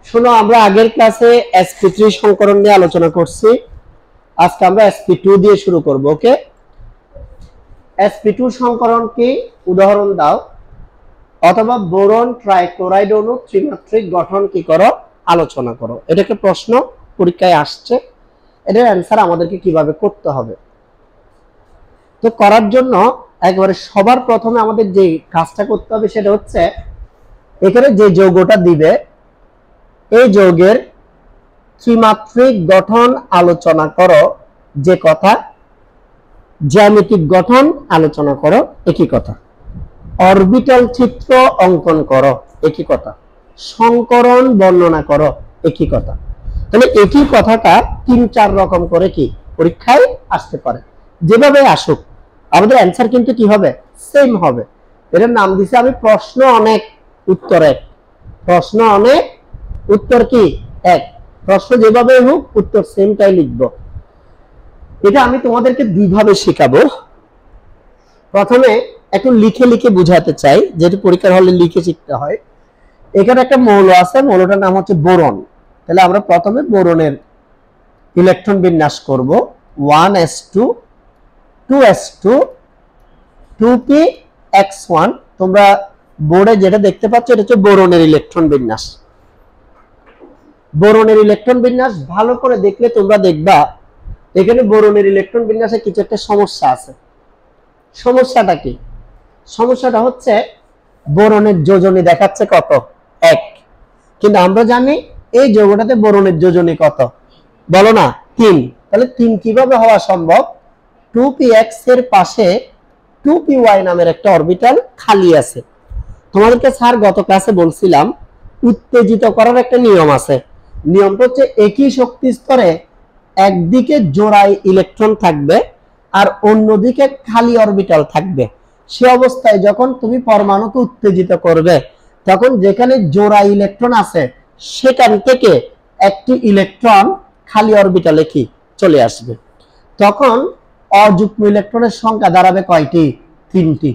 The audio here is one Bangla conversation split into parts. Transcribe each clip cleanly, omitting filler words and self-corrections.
শোনো, আমরা আগের ক্লাসে sp3 সংকরণ নিয়ে আলোচনা করছি। আজকে আমরা sp2 দিয়ে শুরু করব। ওকে, sp2 সংকরণ কি? উদাহরণ দাও, অথবা বোরন ট্রাইক্লোরাইড অণু ত্রিমাত্রিক গঠন কি করো, আলোচনা করো। এটাকে প্রশ্ন পরীক্ষায় আসছে, এটার অ্যান্সার আমাদেরকে কিভাবে করতে হবে। তো করার জন্য একবারে সবার প্রথমে আমাদের যে কাজটা করতে হবে সেটা হচ্ছে, এখানে যে যৌগটা দিবে এই যৌগের ত্রিমাত্রিক গঠন আলোচনা করো। যে কথা, জ্যামিতিক গঠন আলোচনা করো, একই কথা। অরবিটাল চিত্র অঙ্কন করো, একই কথা। সংকরণ বর্ণনা করো, একই কথা। তাহলে একই কথাটা ৩-৪ রকম করে কি পরীক্ষায় আসতে পারে। যেভাবে আসুক আমাদের অ্যান্সার কিন্তু কি হবে, সেম হবে। এটার নাম দিছি আমি প্রশ্ন অনেক উত্তর এক। প্রশ্ন অনেক উত্তর কি এক। প্রশ্ন যেভাবে হোক উত্তর সেমটাই লিখবো। এটা আমি তোমাদেরকে দুইভাবে শেখাবো। প্রথমে একটু লিখে লিখে বুঝাতে চাই, যেহেতু পরীক্ষার হলে লিখে শিখতে হয়। এখানে একটা মৌল আছে, মৌলটার নাম হচ্ছে বোরন। তাহলে আমরা প্রথমে বোরনের ইলেকট্রন বিন্যাস করব। 1s2 2s2 2px1। তোমরা বোর্ডে যেটা দেখতে পাচ্ছ এটা হচ্ছে বোরনের ইলেকট্রন বিন্যাস। বোরনের ইলেকট্রন বিন্যাস ভালো করে দেখলে তোমরা দেখবা এখানে বোরনের ইলেকট্রন বিন্যাসে কিছু একটা সমস্যা আছে। সমস্যাটা কি? সমস্যাটা হচ্ছে বোরনের যোজনী দেখাচ্ছে কত, 1, কিন্তু আমরা জানি এই যৌগটাতে বোরনের যোজনী কত, বলো না, 3। তাহলে 3 কিভাবে হওয়া সম্ভব? 2px এর পাশে 2py নামের একটা অরবিটাল খালি আছে। তোমাদেরকে স্যার গত ক্লাসে বলছিলাম উত্তেজিত করার একটা নিয়ম আছে। নিয়মটা হচ্ছে একই শক্তি স্তরে একদিকে জোড়ায় ইলেকট্রন থাকবে আর অন্যদিকে খালি অরবিটাল থাকবে। সে অবস্থায় যখন তুমি পরমাণুকে উত্তেজিত করবে তখন যেখানে জোড়া ইলেকট্রন আছে সেখান থেকে একটি ইলেকট্রন খালি অরবিটালে কি চলে আসবে। তখন অযুগ্ম ইলেকট্রনের সংখ্যা দাঁড়াবে কয়টি? 3টি।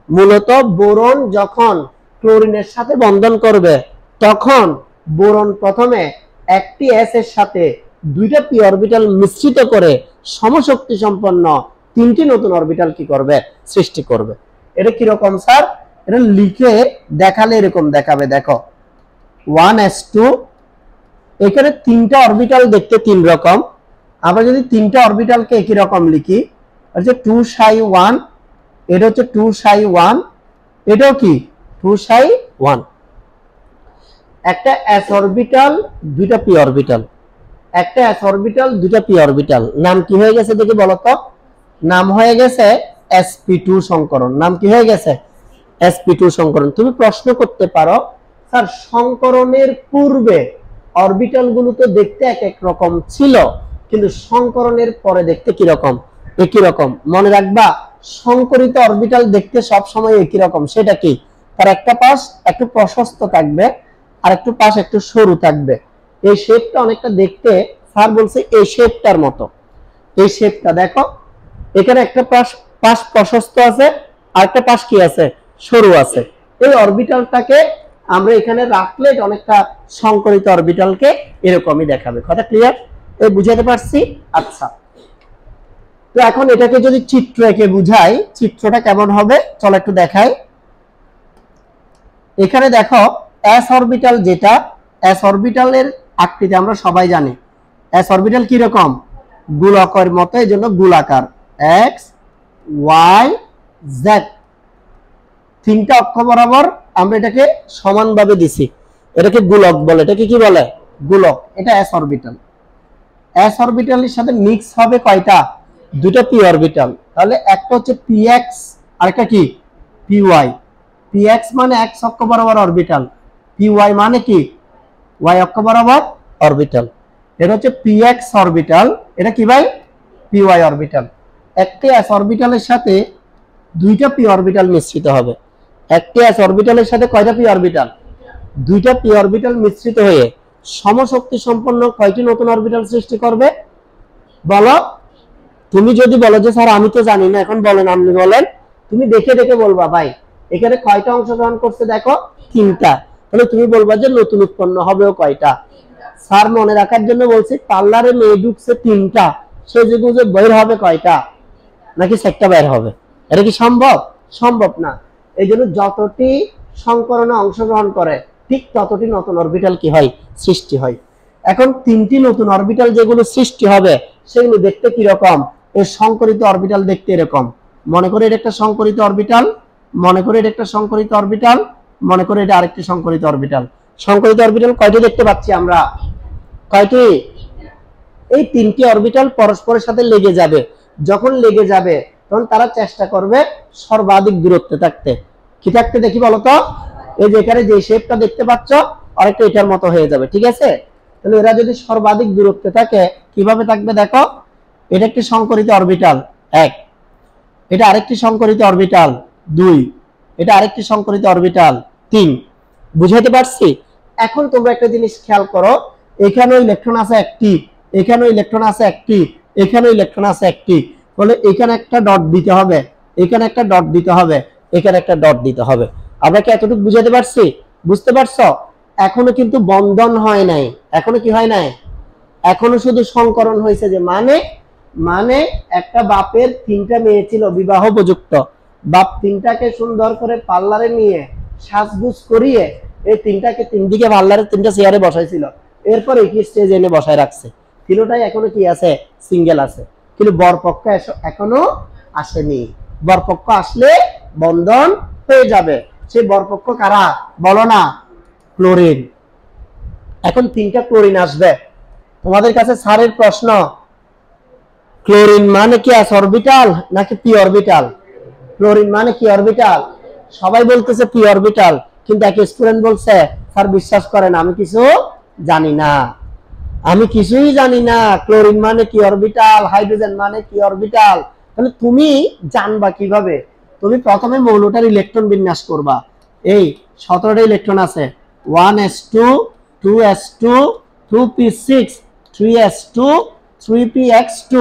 মূলত বোরন যখন ক্লোরিনের সাথে বন্ধন করবে তখন বোরন প্রথমে একটি এস এর সাথে 2টা পি অরবিটাল মিশ্রিত করে সমশক্তি সম্পন্ন 3টি নতুন অরবিটাল কি করবে, সৃষ্টি করবে। এটা কি রকম স্যার? এটা লিখে দেখালে এরকম দেখাবে। দেখো 1s2, এখানে 3টা অরবিটাল দেখতে 3 রকম। আমরা যদি 3টা অরবিটালকে একই রকম লিখি, হচ্ছে 2ψ1, এটা হচ্ছে 2ψ1, এটাও কি 2ψ1। একটা s অরবিটাল 2টা p অরবিটাল, একটা s অরবিটাল 2টা p অরবিটাল। নাম কি হয়ে গেছে দেখি বলো তো? নাম হয়ে গেছে sp2 সংকরণ। নাম কি হয়ে গেছে? sp2 সংকরণ। তুমি প্রশ্ন করতে পারো, স্যার সংকরণের পূর্বে অরবিটাল গুলো তো দেখতে এক এক রকম ছিল, কিন্তু সংকরণের পরে দেখতে কি রকম? একই রকম। মনে রাখবা সংকরিত অরবিটাল দেখতে সব সময় একই রকম। সেটা কি? তার একটা পাশ একটু প্রশস্ত থাকবে আর একটু পাশ একটু সরু থাকবে। এই শেপটা অনেকটা দেখতে স্যার বলছে এই শেপটার মতো। এই শেপটা দেখো, এখানে একটা পাশ প্রশস্ত আছে আর একটা পাশ কি আছে, সরু আছে। এই অরবিটালটাকে আমরা এখানে রাখলে অনেকটা সংকরিত অরবিটালকে এরকমই দেখাবে। কথা ক্লিয়ার? এই বুঝাতে পারছি? আচ্ছা, তো এখন এটাকে যদি চিত্র এঁকে বুঝাই, চিত্রটা কেমন হবে চলো একটু দেখাই। এখানে দেখো s অরবিটাল, যেটা s অরবিটালের আকৃতি আমরা সবাই জানি। s অরবিটাল কি রকম? গোলকের মতো, এইজন্য গোলাকার। x y z 3টা অক্ষ বরাবর আমরা এটাকে সমানভাবে দিছি। এটাকে গোলক বলে। এটাকে কি বলে? গোলক। এটা s অরবিটাল। s অরবিটালের সাথে মিক্স হবে কয়টা? 2টা p অরবিটাল। তাহলে একটা হচ্ছে px আর একটা কি py। px মানে x অক্ষ বরাবর অরবিটাল, py মানে কি y অক্ষ বরাবর অরবিটাল। এটা হচ্ছে px অরবিটাল, এটা কি ভাই? py orbital. একটি s অরবিটালের সাথে 2টা p অরবিটাল মিশ্রিত হবে। একটি s অরবিটালের সাথে কয়টা p অরবিটাল? 2টা p অরবিটাল মিশ্রিত হয়ে সমশক্তি সম্পন্ন কয়টি নতুন অরবিটাল সৃষ্টি করবে বলো? তুমি যদি বলো যে স্যার আমি তো জানি না, এখন বলেন, আপনি বলেন। তুমি দেখে দেখে বলবা ভাই এখানে কয়টা অংশগ্রহণ করছে দেখো, 3টা। তাহলে তুমি বলবা যে নতুন উৎপন্ন হবেও কয়টা? স্যার মনে রাখার জন্য বলছি, পার্লারে মেয়ে ঢুকছে 3টা, সে যে বের হবে কয়টা? নাকি 4টা বের হবে? এটা কি সম্ভব? সম্ভব না। এই জন্য যতটি সংকরণে অংশগ্রহণ করে ঠিক ততটি নতুন অরবিটাল কি হয়? সৃষ্টি হয়। এখন 3টি নতুন অরবিটাল যেগুলো সৃষ্টি হবে সেগুলো দেখতে কি রকম? এর সংকরিত অরবিটাল দেখতে এরকম। মনে করে এটা একটা সংকরিত অরবিটাল, মনে করে এটা একটা সংকরিত অরবিটাল, মনে করে এটা আরেকটি সংকরিত অরবিটাল। সংকরিত অরবিটাল কয়টি দেখতে পাচ্ছি আমরা? কয়টি? এই 3টি অরবিটাল পরস্পরের সাথে লেগে যাবে। যখন লেগে যাবে তখন তারা চেষ্টা করবে সর্বাধিক দূরত্বে থাকতে। কি থাকতে দেখি বলতো? এই যে এখানে যে শেপটা দেখতে পাচ্ছ আরেকটা এটার মতো হয়ে যাবে, ঠিক আছে? তাহলে এরা যদি সর্বাধিক দূরত্বে থাকে কিভাবে থাকবে দেখো। এটা একটি সংকরিত অরবিটাল 1, এটা আরেকটি সংকরিত অরবিটাল 2, এটা আরেকটি সংকরিত অরবিটাল 3। বুঝাইতে পারছি? এখন তোমরা একটা জিনিস খেয়াল করো, এখানেও ইলেকট্রন আছে একটি, এখানেও ইলেকট্রন আছে একটি, এখানেও ইলেকট্রন আছে একটি। বলে এখানে একটা ডট দিতে হবে, এখানে একটা ডট দিতে হবে, এখানে একটা ডট দিতে হবে। আমরা কি এতটুকু বুঝাতে পারছি? বুঝতে পারছো? এখনো কিন্তু বন্ধন হয় নাই। এখনো কি হয় নাই? এখনো শুধু সংকরণ হয়েছে। যে মানে একটা বাপের 3টা মেয়ে ছিল বিবাহ উপযুক্ত, বাপ 3টাকে সুন্দর করে পার্লারে নিয়ে সাজগুজ করিয়ে এই 3টাকে 3 দিকে পার্লারে 3টা চেয়ারে বসাইছিল। এরপর এই স্টেজ এনে বসায় রাখছে। তিনটাই এখনো কি আছে? সিঙ্গেল আছে। কিন্তু বরপক্ষ এখনো আসেনি। বরপক্ষ আসলে বন্ধন হয়ে যাবে। সেই বরপক্ষ কারা বলো না? ক্লোরিন। এখন 3টা ক্লোরিন আসবে। তোমাদের কাছে স্যারের প্রশ্ন, ক্লোরিন মানে কি এস অরবিটাল নাকি পি অরবিটাল? ক্লোরিন মানে কি অরবিটাল? সবাই বলতেছে পি অরবিটাল, কিন্তু এক স্টুডেন্ট বলছে স্যার বিশ্বাস করেন আমি কিছু জানি না, আমি কিছুই জানি না। ক্লোরিন মানে কি অরবিটাল, হাইড্রোজেন মানে কি অরবিটাল। তাহলে তুমি জানবা কিভাবে? তুমি প্রথমে মৌলটার ইলেকট্রন বিন্যাস করবা। এই 17টা ইলেকট্রন আছে, 1s2 2s2 2p6 3s2 3px2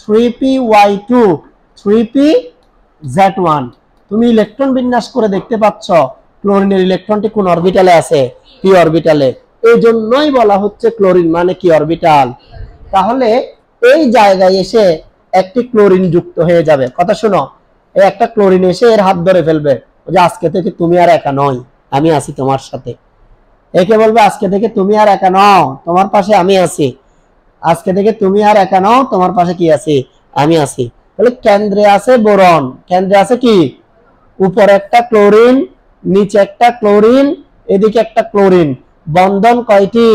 3py2 3pz1। তুমি ইলেকট্রন বিন্যাস করে দেখতে পাচ্ছ ক্লোরিনের ইলেকট্রনটি কোন অরবিটালে আছে? পি অরবিটালে। এই জন্যই বলা হচ্ছে ক্লোরিন মানে কি অরবিটাল। তাহলে এই জায়গায় এসে একটি ক্লোরিন যুক্ত হয়ে যাবে। কথা শোনো, এই একটা ক্লোরিন এসে এর হাত ধরে ফেলবে, যে আজকে থেকে তুমি আর একা নয়, আমি আছি তোমার সাথে। একে বলবে আজকে থেকে তুমি আর একা নও, তোমার পাশে আমি আছি। আজকে থেকে তুমি আর একা নও, তোমার পাশে কি আছি? আমি আছি। তাহলে কেন্দ্রে আছে বোরন, কেন্দ্রে আছে কি? উপরে একটা ক্লোরিন, নিচে একটা ক্লোরিন, এদিকে একটা ক্লোরিন। বন্ধন কয়টি?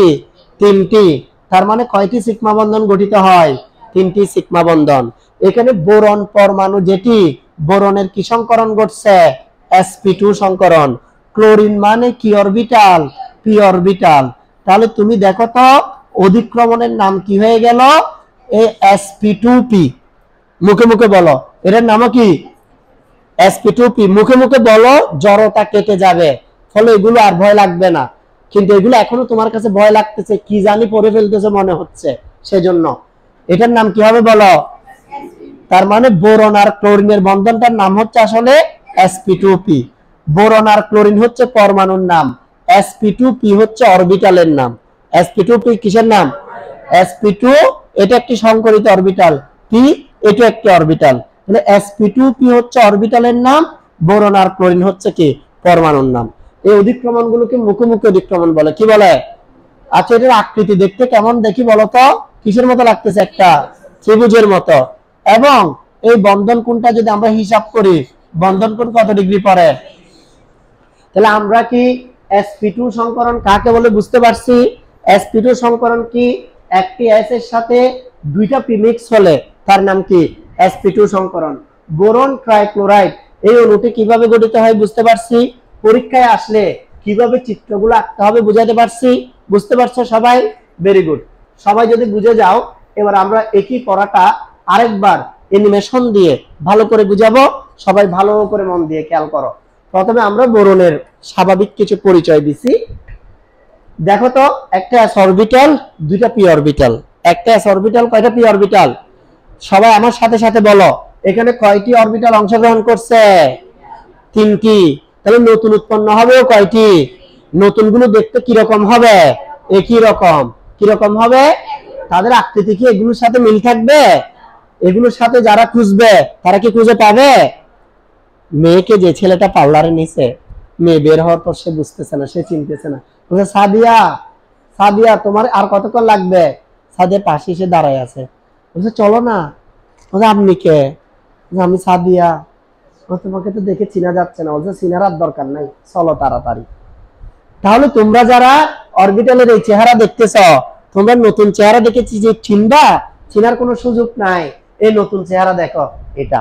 3টি। তার মানে কয়টি সিগমা বন্ধন গঠিত হয়? 3টি সিগমা বন্ধন। এখানে বোরন পরমাণু যেটি, বোরনের কি সংকরণ ঘটছে? sp2 সংকরণ। ক্লোরিন মানে কি অরবিটাল? P orbital. তাহলে তুমি দেখো তো অধিক্রমণের নাম কি হয়ে গেল? এই sp2p। মুখে মুখে বলো, এটার নাম কি? sp2p। মুখে মুখে বলো, জড়তা কেটে যাবে। ফলে এগুলো আর ভয় লাগবে না। কিন্তু এগুলো এখনো তোমার কাছে ভয় লাগতেছে, কি জানি পড়ে ফেলতেছে মনে হচ্ছে, সেজন্য এটার নাম কি হবে বলো? তার মানে বোরন আর ক্লোরিনের বন্ধনটার নাম হচ্ছে আসলে sp2p। বোরন আর ক্লোরিন হচ্ছে পরমাণুর নাম, sp2p হচ্ছে অরবিটালের নাম। sp2p কিসের নাম? sp2 এটা একটি সংকরিত অরবিটাল, p এটা একটি অরবিটাল। তাহলে sp2p হচ্ছে অরবিটালের নাম, বোরন আর ক্লোরিন হচ্ছে কি? পরমাণুর নাম। এই অধিক্রমণ গুলোকে মুখোমুখি অধিক্রমণ বলে। কি বলে? আচ্ছা, এটার আকৃতি দেখতে কেমন দেখি বলতো? কিসের মতো লাগতেছে? একটা ত্রিভুজের মতো। এবং এই বন্ধন কোণটা যদি আমরা হিসাব করি, বন্ধন কোণ কত ডিগ্রি পড়ে? তাহলে আমরা কি sp2 সংকরণ কাকে বলে বুঝতে পারছি? sp2 সংকরণ কি? একটি s এর সাথে 2টা p মিক্স হলে তার নাম কি? sp2 সংকরণ। বোরন ট্রাইক্লোরাইড এই অণুটি কিভাবে গঠিত হয় বুঝতে পারছি। পরীক্ষায় আসলে কিভাবে চিত্রগুলো আঁকতে হবে বুঝাতে পারছি। বুঝতে পারছো সবাই? Very good. সবাই যদি বুঝে যাও, এবার আমরা একই পড়াটা আরেকবার অ্যানিমেশন দিয়ে ভালো করে বুঝাবো। সবাই ভালো করে মন দিয়ে খেয়াল করো। প্রথমে আমরা বোরনের স্বাভাবিক কিছু পরিচয় দিছি। দেখো তো, একটা s অরবিটাল, 2টা p অরবিটাল। একটা s অরবিটাল, কয়টা p অরবিটাল? সবাই আমার সাথে সাথে বলো, এখানে কয়টি অরবিটাল অংশগ্রহণ করছে? 3টি। তাহলে নতুন উৎপন্ন হবেও কয়টি? নতুনগুলো দেখতে কি রকম হবে? একই রকম। কি রকম হবে? তাদের আকৃতি কি এগুলোর সাথে মিল থাকবে? এগুলোর সাথে যারা খুঁজবে তারা কি খুঁজে পাবে? মেয়েকে যে ছেলেটা পার্লারে নিছে, মেয়ে বের হওয়ার পর সে বুঝতেছে না, সে চিনতেছে না, বলছে সাদিয়া, সাদিয়া তোমার আর কতক্ষণ লাগবে? সাদিয়া পাশে এসে দাঁড়ায় আছে, বলছে চলো না। বলছে আপনি কে? আমি সাদিয়া। তোমাকে তো দেখে চিনা যাচ্ছে না। বলছে চিনার আর দরকার নাই, চলো তাড়াতাড়ি। তাহলে তোমরা যারা অরবিটালের এই চেহারা দেখতেছ, তোমরা নতুন চেহারা দেখে যে চিনবা, চিনার কোনো সুযোগ নাই। এই নতুন চেহারা দেখো, এটা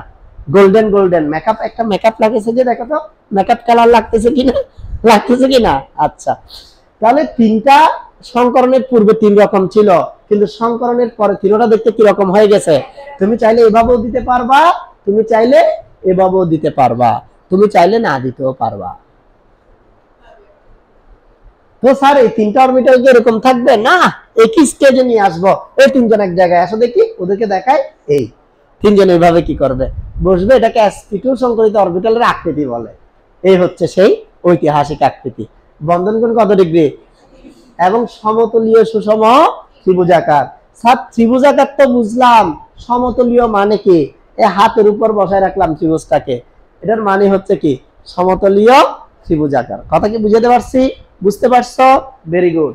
গোল্ডেন গোল্ডেন মেকআপ, একটা মেকআপ লাগেছে যে, দেখো তো মেকআপ কালার লাগতেছে কিনা, লাগতেছে কিনা। আচ্ছা, তাহলে তিনটা সংকরণের পূর্বে তিন রকম ছিল, কিন্তু সংকরণের পরে তিনটা দেখতে কি রকম হয়ে গেছে। তুমি চাইলে এভাবেও দিতে পারবা, তুমি চাইলে এভাবেও দিতে পারবা, তুমি চাইলে না দিতেও পারবা। তো স্যার এই তিনটা অরবিটাল কি এরকম থাকবে? না, একই স্টেজে নিয়ে আসবো। এই তিনজন এক জায়গায় আসো দেখি, ওদেরকে দেখায়। এই তিনজন এইভাবে কি করবে? বসবে। এটাকে sp2 সংকরিত অরবিটালের আকৃতি বলে। এই হচ্ছে সেই ঐতিহাসিক আকৃতি। বন্ধন কোণ কত ডিগ্রি? এবং সমতলীয় সুষম ত্রিভুজাকার। স্যার ত্রিভুজাকার তো বুঝলাম, সমতলীয় মানে কি? এই হাতের উপর বসায় রাখলাম ত্রিভুজটাকে, এটার মানে হচ্ছে কি? সমতলীয় ত্রিভুজাকার। কথা কি বুঝাতে পারছি? বুঝতে পারছো? Very good.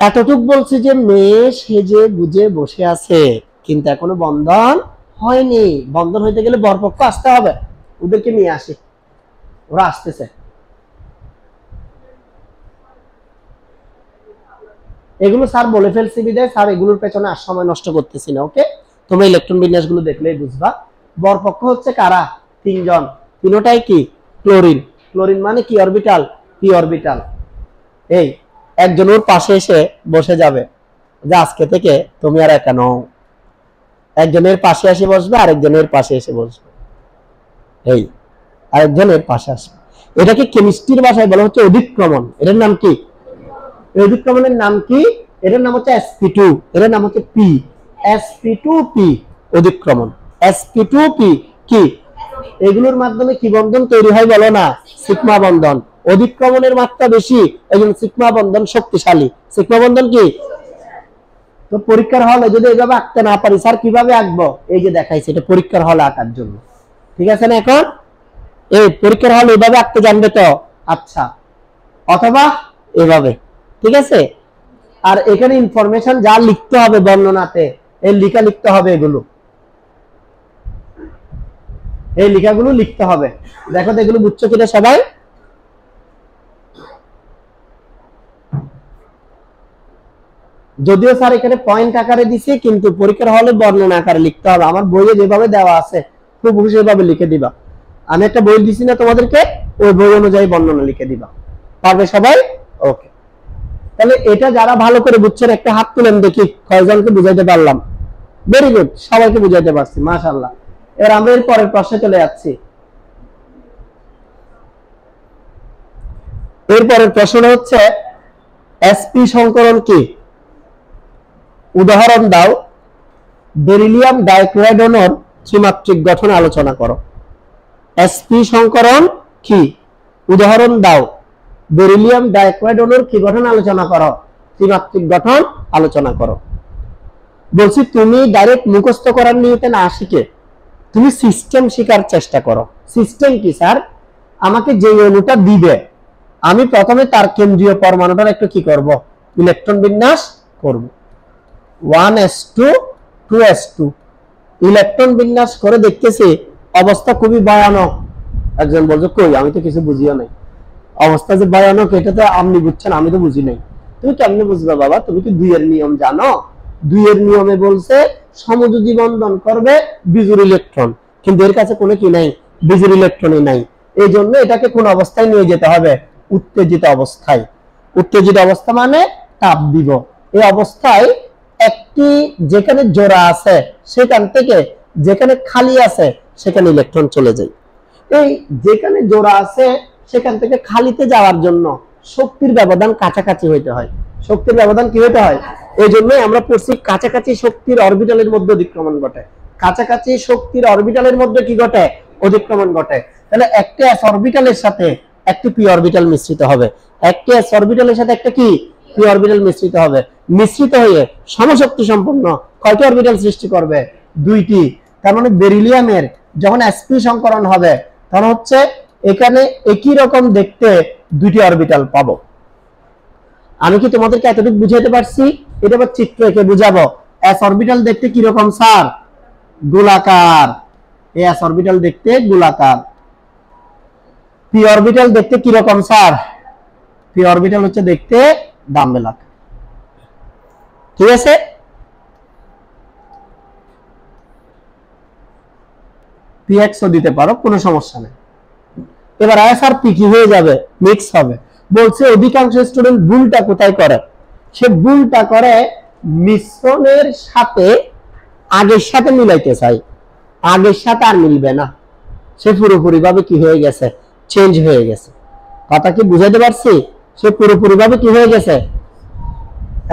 এতটুক বলছি যে মেয়ে সেজে গুজে বসে আছে, কিন্তু এখনো বন্ধন হয়নি। বন্ধন হইতে গেলে বরপক্ষ আসতে হবে। ওদেরকে নিয়ে আসি, ওরা আসতেছে। এগুলো স্যার বলে ফেলছি বিদায়, স্যার এগুলোর পেছনে আর সময় নষ্ট করতেছি না। ওকে, তোমরা ইলেকট্রন বিন্যাসগুলো দেখলেই বুঝবা। বরপক্ষ হচ্ছে কারা? তিনজন। তিনটাই কি? ক্লোরিন। ক্লোরিন মানে কি অরবিটাল? P orbital. এই একজন ওর পাশে এসে বসে যাবে যে আজকে থেকে তুমি আর একা নও। একজনের পাশে এসে বসবে, আরেকজনের পাশে এসে বসবে। এই আরেকজনের পাশে আসবে। এটাকে কেমিস্ট্রির ভাষায় বলা হচ্ছে অধিক্রমণ। এটার নাম কি? অধিক্রমণের নাম কি? এটার নাম হচ্ছে sp2, এটার নাম হচ্ছে p, sp2p অধিক্রমণ। sp2p কি? এগুলোর মাধ্যমে কি বন্ধন তৈরি হয় বলো না? সিগমা বন্ধন। অধিক্রমণের মাত্রা বেশি, এইজন্য সিগমা বন্ধন শক্তিশালী। সিগমা বন্ধন কি? তো পরীক্ষার হলে যদি এইভাবে আঁকতে না পারি, স্যার কিভাবে আঁকবো? এই যে দেখাইছি, এটা পরীক্ষার হলে আঁকার জন্য। ঠিক আছে না? এখন এই পরীক্ষার হলে এইভাবে আঁকতে জানবে তো? আচ্ছা, অথবা এভাবে। ঠিক আছে? আর এখানে ইনফরমেশন যা লিখতে হবে বর্ণনাতে, এই লেখা লিখতে হবে। এগুলো, এই লেখাগুলো লিখতে হবে। দেখো তো এগুলো বুঝছো কিনা সবাই? যদিও স্যার এখানে পয়েন্ট আকারে দিছি, কিন্তু পরীক্ষার হলে বর্ণনা আকারে লিখতে হবে। আমার বইয়ে যেভাবে দেওয়া আছে খুব সেভাবে লিখে দিবা। আমি একটা বই দিছি না তোমাদেরকে, ওই বই অনুযায়ী বর্ণনা লিখে দিবা। পারবে সবাই? ওকে, তাহলে এটা যারা ভালো করে বুঝছেন একটা হাত তুলেন দেখি, কয়জনকে বুঝাইতে পারলাম? ভেরি গুড, সবাইকে বুঝাইতে পারছি, মাশাআল্লাহ। এবার আমরা এর পরের প্রশ্নে চলে যাচ্ছি। এরপরের প্রশ্ন হচ্ছে sp সংকরণ কি? উদাহরণ দাও। বেরিলিয়াম ডাইক্লোরাইড অণুর ত্রিমাত্রিক গঠন আলোচনা করো। sp সংকরণ কি? উদাহরণ দাও। বেরিলিয়াম ডাইক্লোরাইড অণুর কি গঠন আলোচনা করো? ত্রিমাত্রিক গঠন আলোচনা করো। বলছি তুমি ডাইরেক্ট মুখস্থ করার নিয়তে না শিখে তুমি সিস্টেম শেখার চেষ্টা করো। সিস্টেম কি স্যার? আমাকে যে অণুটা দিবে, আমি প্রথমে তার কেন্দ্রীয় পরমাণুটার একটু কি করব? ইলেকট্রন বিন্যাস করব। 1s2 2s2 ইলেকট্রন বিন্যাস করে দেখতেছি অবস্থা খুবই ভয়ানক। একজন বলছে কই, আমি তো কিছু বুঝিও নাই। অবস্থা যে ভয়ানক এটা তো আপনি বুঝছেন, আমি তো বুঝি নাই। তুমি কেমনে বুঝবে বাবা? তুমি কি দুইয়ের নিয়ম জানো? দুইয়ের নিয়মে বলছে সমযোজী বন্ধন করবে বিজোড় ইলেকট্রন, কিন্তু এর কাছে কোনো কি নাই? বিজোড় ইলেকট্রনই নাই। এই জন্য এটাকে কোন অবস্থায় নিয়ে যেতে হবে? উত্তেজিত অবস্থায়। উত্তেজিত অবস্থা মানে তাপ দিব। এই অবস্থায় একটি যেখানে জোড়া আছে সেখান থেকে যেখানে খালি আছে সেখানে ইলেকট্রন চলে যায়। এই যেখানে জোড়া আছে সেখান থেকে খালিতে যাওয়ার জন্য শক্তির ব্যবধান কাছাকাছি হইতে হয়। শক্তির ব্যবধান কি হইতে হয়? এই জন্যই আমরা পড়ছি কাছাকাছি শক্তির অরবিটালের মধ্যে অধিক্রমণ ঘটে। কাছাকাছি শক্তির অরবিটালের মধ্যে কি ঘটে? অধিক্রমণ ঘটে। তাহলে একটা s অরবিটালের সাথে একটি পি অরবিটাল মিশ্রিত হবে, একটি এস অরবিটালের সাথে একটা কি পি অরবিটাল মিশ্রিত হবে, মিশ্রিত হয়ে সমশক্তি সম্পন্ন কয়টি অরবিটাল সৃষ্টি করবে? দুইটি। তার মানে বেরিলিয়ামের যখন sp সংকরণ হবে তখন হচ্ছে এখানে একই রকম দেখতে দুইটি অরবিটাল পাবো। আমি কি তোমাদেরকে এতটুকু বুঝাতে পারছি? এটা আবার চিত্র এঁকে বুঝাবো। এস অরবিটাল দেখতে কি রকম স্যার? গোলাকার। এই এস অরবিটাল দেখতে গোলাকার। পি অরবিটাল দেখতে কি রকম স্যার? পি অরবিটাল হচ্ছে দেখতে ডাম্বেল আকার। ঠিক আছে? পিএক্সও দিতে পারো, কোনো সমস্যা নেই। এবার এস আর পি কি হয়ে যাবে? মিক্স হবে। বলছে অধিকাংশ স্টুডেন্ট ভুলটা কোথায় করে? সে ভুলটা করে মিশ্রণের সাথে আগের সাথে মিলাইতে চাই, আগের সাথে আর মিলবে না, সে পুরোপুরি ভাবে কি হয়ে গেছে? চেঞ্জ হয়ে গেছে। কথা কি বুঝাইতে পারছি? সে পুরোপুরি ভাবে কি হয়ে গেছে?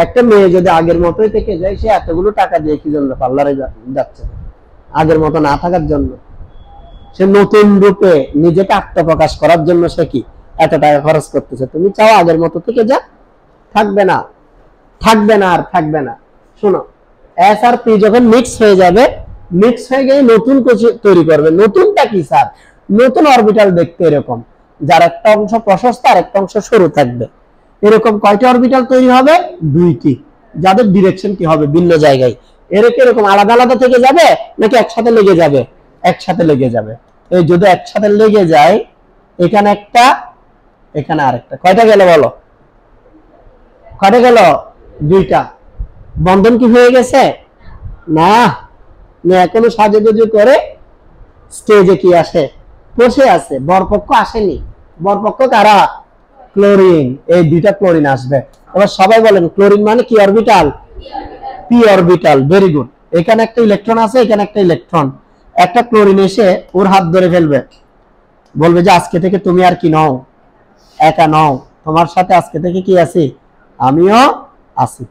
একটা মেয়ে যদি আগের মতোই থেকে যায়, সে এতগুলো টাকা দিয়ে কি জন্য পার্লারে যাচ্ছে? আগের মতো না থাকার জন্য। সে নতুন রূপে নিজেকে আত্মপ্রকাশ করার জন্য সে কি এত টাকা খরচ করতেছে। তুমি চাও আগের মতো থেকে যা? থাকবে না, থাকবে না, আর থাকবে না। শোনো, এস আর পি যখন মিক্স হয়ে যাবে, মিক্স হয়ে গিয়ে নতুন কিছু তৈরি করবে। নতুনটা কি স্যার? নতুন অরবিটাল দেখতে এরকম, যার একটা অংশ প্রশস্ত আর একটা অংশ সরু থাকবে। এরকম কয়টা অরবিটাল তৈরি হবে? দুইটি, যাদের ডিরেকশন কি হবে? ভিন্ন জায়গায়। এরকম আলাদা আলাদা থেকে যাবে নাকি একসাথে লেগে যাবে? একসাথে লেগে যাবে। এই যদি একসাথে লেগে যায়, এখানে একটা, এখানে আরেকটা, কয়টা গেল বলো? কয়টা গেল? দুইটা। বন্ধন কি হয়ে গেছে? না, এখনো সাজুগুজু করে স্টেজে কি আসে? বসে আছে। বরপক্ষ আসেনি। বরপক্ষ কারা? ক্লোরিন। এই দুইটা ক্লোরিন আসবে। এবার সবাই বলেন ক্লোরিন মানে কি orbital? P orbital. Very good. এখানে একটা ইলেকট্রন আছে, এখানে একটা ইলেকট্রন। একটা ক্লোরিন এসে ওর হাত ধরে ফেলবে, বলবে যে আজকে থেকে তুমি আর কি নও, একা নও, তোমার সাথে আজকে থেকে কি আছি? আমিও আছি।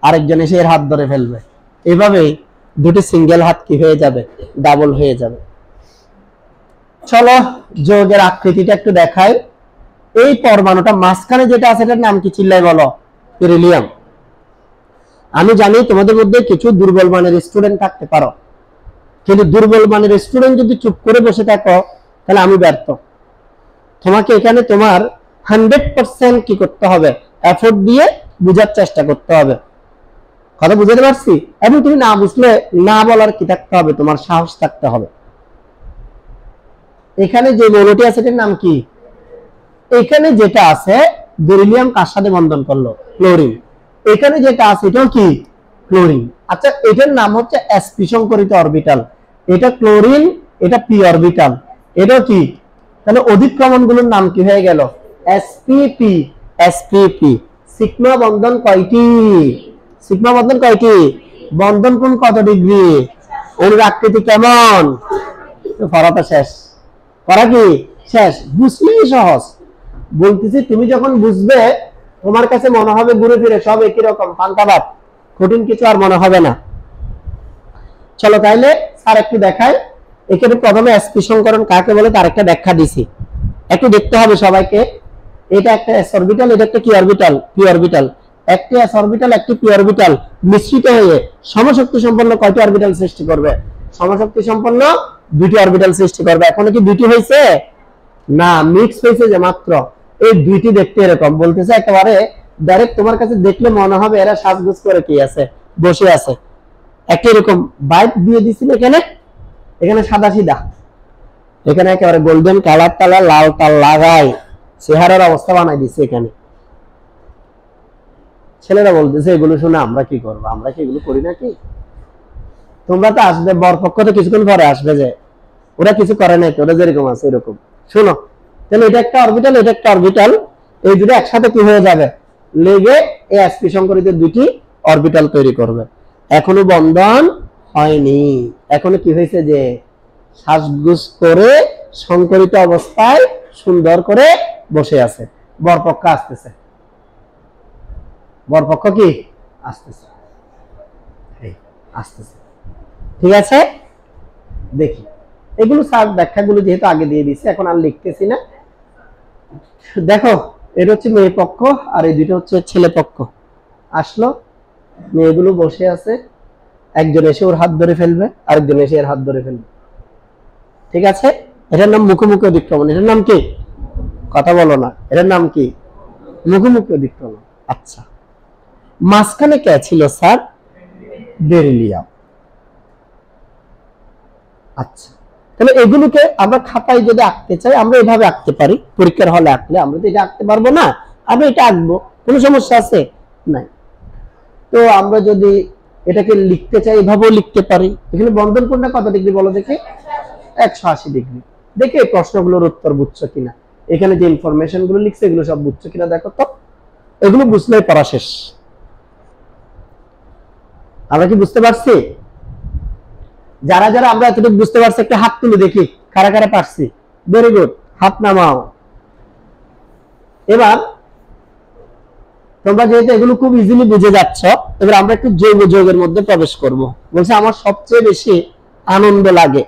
আরেকজন এসে এর হাত ধরে ফেলবে। এভাবেই দুটি সিঙ্গেল হাত কি হয়ে যাবে? ডাবল হয়ে যাবে। চলো যৌগের আকৃতিটা একটু দেখাই। এই পরমাণুটা মাঝখানে যেটা আছে এটার নাম কি? চিল্লাই বলো। বেরিলিয়াম। আমি জানি তোমাদের মধ্যে কিছু দুর্বল মানের স্টুডেন্ট থাকতে পারো, কিন্তু দুর্বল মানের স্টুডেন্ট যদি চুপ করে বসে থাকো তাহলে আমি ব্যর্থ। তোমাকে এখানে তোমার 100% কি করতে হবে? এফোর্ট দিয়ে বোঝার চেষ্টা করতে হবে। কথা বুঝতে পারছি? এবং তুমি না বুঝলে না বলার কি থাকতে হবে? তোমার সাহস থাকতে হবে। এখানে যে মৌলটি আছে এটার নাম কি? এখানে যেটা আছে বেরিলিয়াম কার সাথে বন্ধন করলো? ক্লোরিন। এখানে যেটা আছে এটাও কি? ক্লোরিন। আচ্ছা, এটার নাম হচ্ছে sp সংকরিত অরবিটাল। এটা ক্লোরিন, এটা পি অরবিটাল, এটাও কি? তাহলে অধিক্রমণগুলোর নাম কি হয়ে গেল? spp। spp। সিগমা বন্ধন কয়টি? সিগমা বন্ধন কয়টি? বন্ধন কোণ কত ডিগ্রি? ওর আকৃতি কেমন? পড়াটা শেষ। পড়া কি শেষ? বুঝলেই সহজ। বলতেছি তুমি যখন বুঝবে তোমার কাছে মনে হবে ঘুরে ফিরে সব একই রকম, পান্তা ভাত, কঠিন কিছু আর মনে হবে না। চলো তাইলে স্যার একটু দেখাই। এখানে প্রথমে sp সংকরণ কাকে বলে তার একটা ব্যাখ্যা দিছি, একটু দেখতে হবে সবাইকে। এটা একটা s অরবিটাল, এটা একটা কি অরবিটাল? p orbital. একটি s অরবিটাল, একটি p অরবিটাল মিশ্রিত হয়ে সমশক্তি সম্পন্ন কয়টি অরবিটাল সৃষ্টি করবে? সমশক্তি সম্পন্ন দুটি অরবিটাল সৃষ্টি করবে। এখন কি দুটি হয়েছে? না, মিক্স হয়েছে যে মাত্র। এই দুইটি দেখতে এরকম। বলতেছে একেবারে ডাইরেক্ট তোমার কাছে দেখলে মনে হবে এরা সাজগোজ করে কি আছে? বসে আছে। একটা এরকম বাইট দিয়ে দিছিল এখানে, এখানে সাদা সিধা, এখানে একেবারে গোল্ডেন কালার টালার লাল টাল লাগাই চেহারার অবস্থা বানাই দিচ্ছে এখানে। ছেলেরা বলতেছে এগুলো শুনে আমরা কি করবো? আমরা কি এগুলো করি নাকি? তোমরা তো আসবে, বরপক্ষ তো কিছুক্ষণ পরে আসবে, যে ওরা কিছু করে নাই তো, ওরা যেরকম আছে এরকম। শোনো, তাহলে এটা একটা অরবিটাল, এটা একটা অরবিটাল, এই দুটো একসাথে কি হয়ে যাবে? লেগে এই sp সংকরিত দুটি অরবিটাল তৈরি করবে। এখনো বন্ধন হয়নি, এখনো কি হয়েছে? যে শ্বাসগুস করে সংকরিত অবস্থায় সুন্দর করে বসে আছে। বরপক্ষ আসতেছে, বরপক্ষ কি আসতেছে, আসতেছে। ঠিক আছে, দেখি এগুলো সব ব্যাখ্যাগুলো যেহেতু আগে দিয়ে দিচ্ছে, এখন আর লিখতেছি না। দেখো এটা হচ্ছে মেয়ে পক্ষ আর এই দুটো হচ্ছে ছেলে পক্ষ। আসলো, মেয়েগুলো বসে আছে, একজন এসে ওর হাত ধরে ফেলবে, আরেকজন এসে এর হাত ধরে ফেলবে। ঠিক আছে, এটার নাম মুখোমুখি অতিক্রমণ। এটার নাম কি? কথা বলো না, এটার নাম কি? মুখোমুখি অতিক্রমণ। আচ্ছা, মাঝখানে কে ছিল স্যার? বেরিলিয়াম। আচ্ছা, তাহলে এগুলোকে আমরা খাতায় যদি আঁকতে চাই আমরা এভাবে আঁকতে পারি। পরীক্ষার হলে আঁকলে আমরা তো এটা আঁকতে পারবো না, আমরা এটা আঁকবো, কোনো সমস্যা আছে? নাই। তো আমরা যদি এটাকে লিখতে চাই এভাবেও লিখতে পারি। এখানে বন্ধন কোণটা কত ডিগ্রি বলো দেখে? 180 ডিগ্রি। দেখে এই প্রশ্নগুলোর উত্তর বুঝছো কিনা, এখানে যে ইনফরমেশন গুলো লিখছে এগুলো সব বুঝছো কিনা দেখো তো। এগুলো বুঝলেই পড়া শেষ। আমরা কি বুঝতে পারছি? যারা যারা আমরা এতটুকু বুঝতে পারছি একটা হাত তুলে দেখি, কারা কারা পারছি। ভেরি গুড, হাত নামাও। এবার তোমরা যেহেতু এগুলো খুব ইজিলি বুঝে যাচ্ছ, এবার আমরা একটু জৈব যৌগের মধ্যে প্রবেশ করব। বলছে আমার সবচেয়ে বেশি আনন্দ লাগে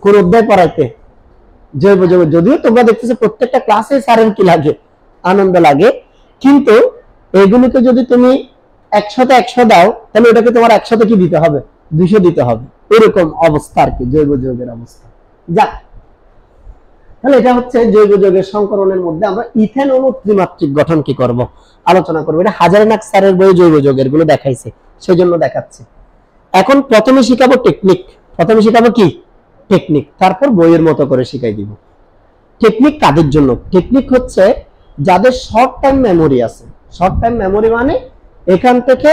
কোন অধ্যায় পড়াইতে? জৈব যৌগ। যদিও তোমরা দেখতেছো প্রত্যেকটা ক্লাসে স্যারের কি লাগে? আনন্দ লাগে। কিন্তু এগুলোকে যদি তুমি 100তে 100 দাও তাহলে ওটাকে তোমার 100তে কি দিতে হবে? 200 দিতে হবে। এরকম অবস্থা আর কি জৈব যৌগের অবস্থা। যাক, তাহলে এটা হচ্ছে জৈব যৌগের সংকরণের মধ্যে আমরা ইথেন অণু ত্রিমাত্রিক গঠন কি করব আলোচনা করব। এটা হাজারিনাক স্যারের বই জৈব যৌগের গুলো দেখাইছে, সেজন্য দেখাচ্ছি। এখন প্রথমে শিখাবো টেকনিক। প্রথমে শিখাবো কি? টেকনিক। তারপর বইয়ের মতো করে শিখাই দিব। টেকনিক কাদের জন্য? টেকনিক হচ্ছে যাদের শর্ট টাইম মেমোরি আছে। শর্ট টাইম মেমোরি মানে এখান থেকে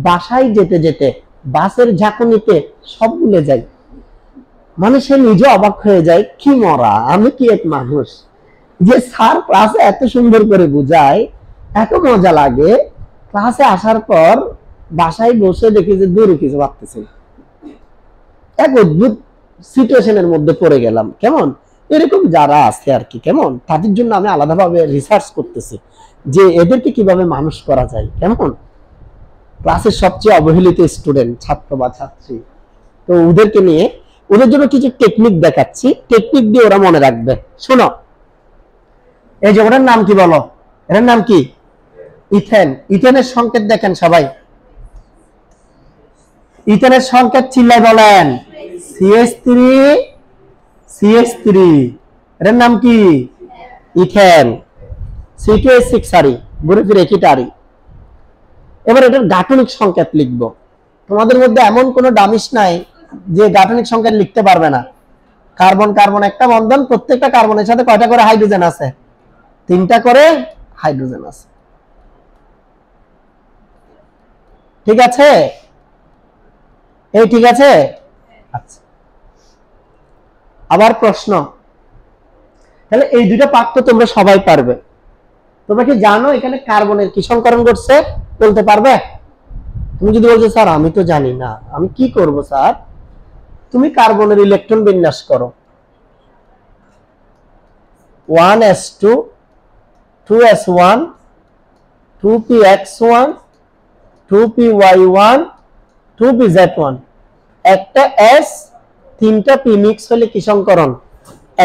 বাসায় যেতে যেতে বাসের ঝাঁকুনিতে সব ভুলে যায়। মানে সে নিজে অবাক হয়ে যায়, কি মরা, আমি কি এক মানুষ যে স্যার ক্লাসে এত সুন্দর করে বুঝায়, এত মজা লাগে, ক্লাসে আসার পর বাসায় বসে দেখি যে দূরে কিছু ভাবতেছে। এক অদ্ভুত সিচুয়েশনের মধ্যে পড়ে গেলাম। কেমন? এরকম যারা আছে আর কি, কেমন তাদের জন্য আমি আলাদাভাবে রিসার্চ করতেছি যে এদেরকে কিভাবে মানুষ করা যায়। কেমন? ক্লাসের সবচেয়ে অবহেলিত স্টুডেন্ট, ছাত্র বা ছাত্রী, তো ওদেরকে নিয়ে ওদের জন্য কিছু টেকনিক দেখাচ্ছি। টেকনিক দিয়ে ওরা মনে রাখবে। শোনো, এই যে ওটার নাম কি বলো? এটার নাম কি? ইথেন। ইথেনের সংকেত দেখেন সবাই। ইথেনের সংকেত চিল্লাই বলেন। CH3 CH3। এটার নাম কি? ইথেন। C2H6 সারি, ঘুরে ফিরে একইটারি। এবার এটার গাঠনিক সংকেত লিখব। তোমাদের মধ্যে এমন কোন ডামিস নাই যে গাঠনিক সংকেত লিখতে পারবে না। কার্বন কার্বন একটা বন্ধন, প্রত্যেকটা কার্বনের সাথে কয়টা করে হাইড্রোজেন আছে? 3টা করে হাইড্রোজেন আছে। ঠিক আছে? এই ঠিক আছে? আচ্ছা, আবার প্রশ্ন। তাহলে এই দুইটা পার্ট তো তোমরা সবাই পারবে। তোমরা কি জানো এখানে কার্বনের কি সংকরণ ঘটছে? বলতে পারবে? তুমি যদি বলছো স্যার আমি তো জানি না, আমি কি করব স্যার? তুমি কার্বনের ইলেকট্রন বিন্যাস করো। 1s2 2s1 2px1 2py1 2pz1। একটা s 3টা p মিক্স হলে কি সংকরণ?